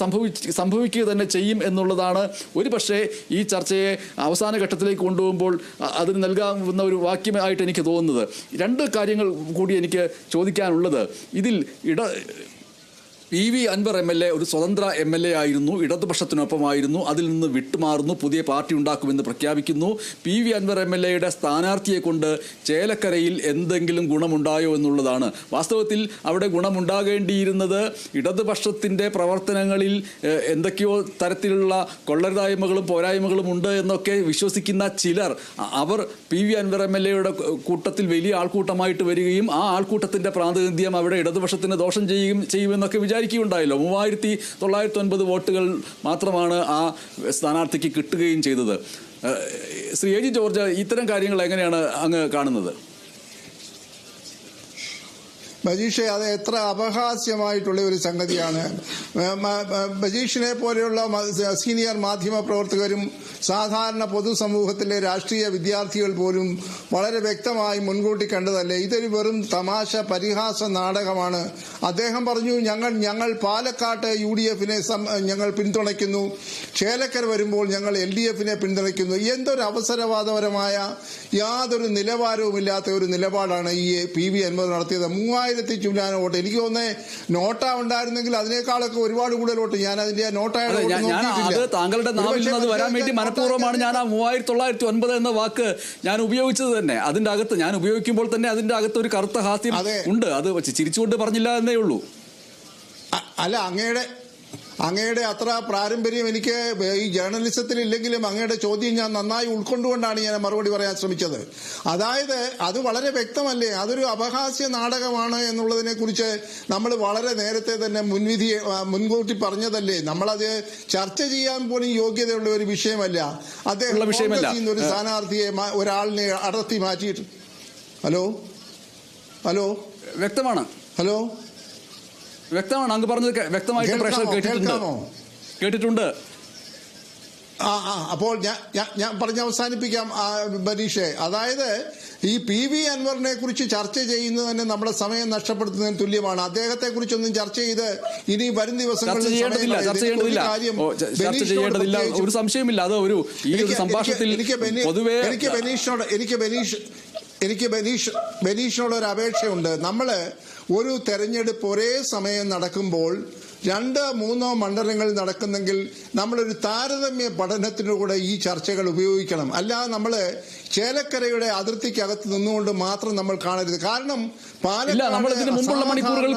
സംഭവിക്കുക തന്നെ ചെയ്യും എന്നുള്ളതാണ് ഒരു പക്ഷേ ഈ ചർച്ചയെ അവസാന ഘട്ടത്തിലേക്ക് കൊണ്ടുപോകുമ്പോൾ അതിന് നൽകാവുന്ന ഒരു വാക്യമായിട്ട് എനിക്ക് തോന്നുന്നത്. 2 കാര്യങ്ങൾ കൂടി എനിക്ക് ചോദിക്കാനുള്ളത്. ഇതിൽ PV അൻവർ MLA ഒരു സ്വതന്ത്ര MLA ആയിരുന്നു, ഇടതുപക്ഷത്തിനൊപ്പമായിരുന്നു. അതിൽ നിന്ന് വിട്ടുമാറുന്നു, പുതിയ പാർട്ടി ഉണ്ടാക്കുമെന്ന് പ്രഖ്യാപിക്കുന്നു. PV അൻവർ MLAയുടെ സ്ഥാനാർത്ഥിയെ കൊണ്ട് ചേലക്കരയിൽ എന്തെങ്കിലും ഗുണമുണ്ടായോ എന്നുള്ളതാണ്. വാസ്തവത്തിൽ അവിടെ ഗുണമുണ്ടാകേണ്ടിയിരുന്നത് ഇടതുപക്ഷത്തിൻ്റെ പ്രവർത്തനങ്ങളിൽ എന്തൊക്കെയോ തരത്തിലുള്ള കൊള്ളരുതായ്മകളും പോരായ്മകളും ഉണ്ട് എന്നൊക്കെ വിശ്വസിക്കുന്ന ചിലർ, അവർ PV അൻവർ MLAയുടെ കൂട്ടത്തിൽ വലിയ ആൾക്കൂട്ടമായിട്ട് വരികയും ആ ആൾക്കൂട്ടത്തിൻ്റെ പ്രാതിനിധ്യം അവിടെ ഇടതുപക്ഷത്തിന് ദോഷം ചെയ്യുമെന്നൊക്കെ വിചാരിക്കുകയുണ്ടായല്ലോ. 3909 വോട്ടുകൾ മാത്രമാണ് ആ സ്ഥാനാർത്ഥിക്ക് കിട്ടുകയും ചെയ്തത്. ശ്രീ AG ജോർജ്, ഇത്തരം കാര്യങ്ങൾ എങ്ങനെയാണ് അങ്ങ് കാണുന്നത്? ബജീഷെ, അത് എത്ര അപഹാസ്യമായിട്ടുള്ള ഒരു സംഗതിയാണ്. ബജീഷിനെ പോലെയുള്ള സീനിയർ മാധ്യമ പ്രവർത്തകരും സാധാരണ പൊതുസമൂഹത്തിലെ രാഷ്ട്രീയ വിദ്യാർത്ഥികൾ പോലും വളരെ വ്യക്തമായി മുൻകൂട്ടി കണ്ടതല്ലേ. ഇതൊരു വെറും തമാശ പരിഹാസ നാടകമാണ്. അദ്ദേഹം പറഞ്ഞു, ഞങ്ങൾ പാലക്കാട്ട് UDF ഞങ്ങൾ പിന്തുണയ്ക്കുന്നു, ചേലക്കര വരുമ്പോൾ ഞങ്ങൾ LDF പിന്തുണയ്ക്കുന്നു. എന്തൊരു അവസരവാദപരമായ യാതൊരു നിലവാരവുമില്ലാത്ത ഒരു നിലപാടാണ് ഈ PV അൻവർ നടത്തിയത്. 3000 ചില്ലാന വോട്ട്. എനിക്ക് തോന്നുന്നത് നോട്ട ഉണ്ടായിരുന്നെങ്കിൽ അതിനേക്കാളൊക്കെ ഒരുപാട് കൂടുതൽ വോട്ട്. ഞാൻ അതിന്റെ നോട്ടയുടെ താങ്കളുടെ നാവിൽ നിന്ന് അത് വരാൻ വേണ്ടി മനഃപൂർവ്വമാണ് ഞാൻ ആ 3909 എന്ന വാക്ക് ഞാൻ ഉപയോഗിച്ചത് തന്നെ. അതിന്റെ അകത്ത് ഞാൻ ഉപയോഗിക്കുമ്പോൾ തന്നെ അതിന്റെ അകത്ത് ഒരു കറുത്ത ഹാസ്യം ഉണ്ട്. അത് ചിരിച്ചുകൊണ്ട് പറഞ്ഞില്ല എന്നേ ഉള്ളൂ. അല്ല, അങ്ങയുടെ അത്ര പാരമ്പര്യം എനിക്ക് ഈ ജേർണലിസത്തിൽ ഇല്ലെങ്കിലും അങ്ങയുടെ ചോദ്യം ഞാൻ നന്നായി ഉൾക്കൊണ്ടുകൊണ്ടാണ് ഞാൻ മറുപടി പറയാൻ ശ്രമിച്ചത്. അതായത് അത് വളരെ വ്യക്തമല്ലേ, അതൊരു അപഹാസ്യ നാടകമാണ് എന്നുള്ളതിനെ കുറിച്ച് നമ്മൾ വളരെ നേരത്തെ തന്നെ മുൻകൂട്ടി പറഞ്ഞതല്ലേ. നമ്മളത് ചർച്ച ചെയ്യാൻ പോലും യോഗ്യതയുള്ള ഒരു വിഷയമല്ല. അദ്ദേഹം ഒരു സ്ഥാനാർത്ഥിയെ ഒരാളിനെ അടർത്തി മാറ്റിയിട്ട് ഹലോ വ്യക്തമാണ് അങ്ങ് പറഞ്ഞത് വ്യക്തമായിട്ട് പ്രേക്ഷകർ കേട്ടിട്ടുണ്ട്. അപ്പോൾ ഞാൻ പറഞ്ഞ് അവസാനിപ്പിക്കാം ബനീഷെ. അതായത് ഈ PV അൻവറിനെ കുറിച്ച് ചർച്ച ചെയ്യുന്നത് തന്നെ നമ്മുടെ സമയം നഷ്ടപ്പെടുത്തുന്നതിന് തുല്യമാണ്. അദ്ദേഹത്തെ കുറിച്ചൊന്നും ചർച്ച ചെയ്ത് ഇനി വരും ദിവസങ്ങളിൽ ചർച്ച ചെയ്യേണ്ടതില്ല, ഒരു സംശയമില്ല. അത് ഈ ഒരു സംഭാഷണത്തിൽ പൊതുവേ എനിക്ക് ബനീഷിനോട് ഒരു അപേക്ഷയുണ്ട്. നമ്മൾ ഒരു തെരഞ്ഞെടുപ്പ് ഒരേ സമയം നടക്കുമ്പോൾ 2-3 മണ്ഡലങ്ങളിൽ നടക്കുന്നെങ്കിൽ നമ്മളൊരു താരതമ്യ പഠനത്തിലൂടെ ഈ ചർച്ചകൾ ഉപയോഗിക്കണം. അല്ലാതെ നമ്മൾ ചേലക്കരയുടെ അതിർത്തിക്കകത്ത് നിന്നുകൊണ്ട് മാത്രം നമ്മൾ കാണരുത്. കാരണം നമ്മൾ ഇതിന് മുമ്പുള്ള മണിക്കൂറുകൾ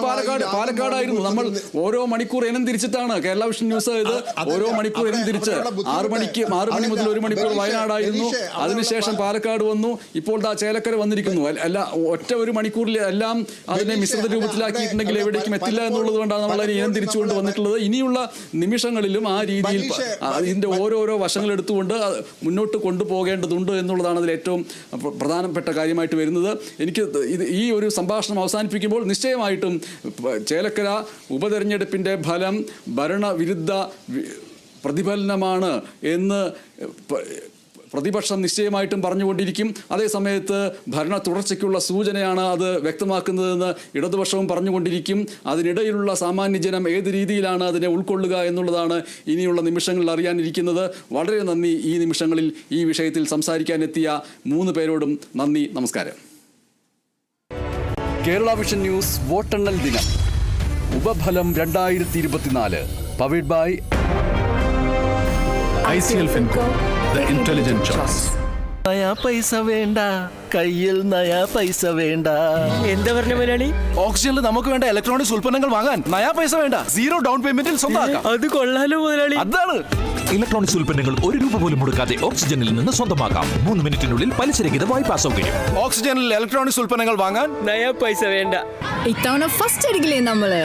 പാലക്കാടായിരുന്നു. നമ്മൾ ഓരോ മണിക്കൂർ ഇനം തിരിച്ചിട്ടാണ് കേരള വിഷൻ ന്യൂസ് ഇത് ഓരോ മണിക്കൂർ ഇനം തിരിച്ച് 6 മണി മുതൽ 1 മണിക്കൂർ വയനാടായിരുന്നു, അതിനുശേഷം പാലക്കാട് വന്നു, ഇപ്പോൾ ചേലക്കര വന്നിരിക്കുന്നു. അല്ല, ഒറ്റ ഒരു മണിക്കൂറിൽ എല്ലാം അതിനെ മിശ്രിത രൂപത്തിലാക്കിയിട്ടുണ്ടെങ്കിൽ എവിടേക്കും എത്തില്ല എന്നുള്ളത് കൊണ്ടാണ് നമ്മൾ അതിനെ ഇനം തിരിച്ചുകൊണ്ട് വന്നിട്ടുള്ളത്. ഇനിയുള്ള നിമിഷങ്ങളിലും ആ രീതിയിൽ ഇതിന്റെ ഓരോരോ വശങ്ങൾ എടുത്തുകൊണ്ട് മുന്നോട്ട് കൊണ്ടുപോകേണ്ടതുണ്ട് എന്നുള്ളതാണ് അതിൽ ഏറ്റവും പ്രധാനപ്പെട്ട കാര്യമായിട്ട് വരുന്നത്. എനിക്ക് ഈ ഒരു സംഭാഷണം അവസാനിപ്പിക്കുമ്പോൾ നിശ്ചയമായിട്ടും ചേലക്കര ഉപതെരഞ്ഞെടുപ്പിന്റെ ഫലം ഭരണവിരുദ്ധ പ്രതിഫലനമാണ് എന്ന് പ്രതിപക്ഷം നിശ്ചയമായിട്ടും പറഞ്ഞുകൊണ്ടിരിക്കും. അതേസമയത്ത് ഭരണ തുടർച്ചയ്ക്കുള്ള സൂചനയാണ് അത് വ്യക്തമാക്കുന്നതെന്ന് ഇടതുപക്ഷവും പറഞ്ഞുകൊണ്ടിരിക്കും. അതിനിടയിലുള്ള സാമാന്യജനം ഏത് രീതിയിലാണ് അതിനെ ഉൾക്കൊള്ളുക എന്നുള്ളതാണ് ഇനിയുള്ള നിമിഷങ്ങളിൽ അറിയാനിരിക്കുന്നത്. വളരെ നന്ദി. ഈ നിമിഷങ്ങളിൽ ഈ വിഷയത്തിൽ സംസാരിക്കാനെത്തിയ 3 പേരോടും നന്ദി, നമസ്കാരം. കേരള വിഷൻ ന്യൂസ് വോട്ടെണ്ണൽ ദിനം ഉപഫലം 2024 powered by ICL Finco, the intelligent choice. നയാ പൈസ വേണ്ട, കയ്യിൽ നയാ പൈസ വേണ്ട. എന്താ പറഞ്ഞ മുതലാളി? ഓക്സിജനിൽ നമുക്ക് വേണ്ട ഇലക്ട്രോണിക്സ് ഉൽപ്പന്നങ്ങൾ വാങ്ങാൻ നയാ പൈസ വേണ്ട, 0 ഡൗൺ പേയ്മെന്റിൽ സ്വന്തമാക്കാം. അത് കൊള്ളാലോ മുതലാളി. അതാണ് ഇലക്ട്രോണിക്സ് ഉൽപ്പന്നങ്ങൾ 1 രൂപ പോലും മുടക്കാതെ ഓക്സിജനിൽ നിന്ന് സ്വന്തമാക്കാം. 3 മിനിറ്റിനുള്ളിൽ പലിശരഹിത വായ്പാ സൗകര്യം. ഓക്സിജനിൽ ഇലക്ട്രോണിക്സ് ഉൽപ്പന്നങ്ങൾ വാങ്ങാൻ നയാ പൈസ വേണ്ട. ഇത്തവണ ഫസ്റ്റ് അടിക്കില്ലേ നമ്മള്?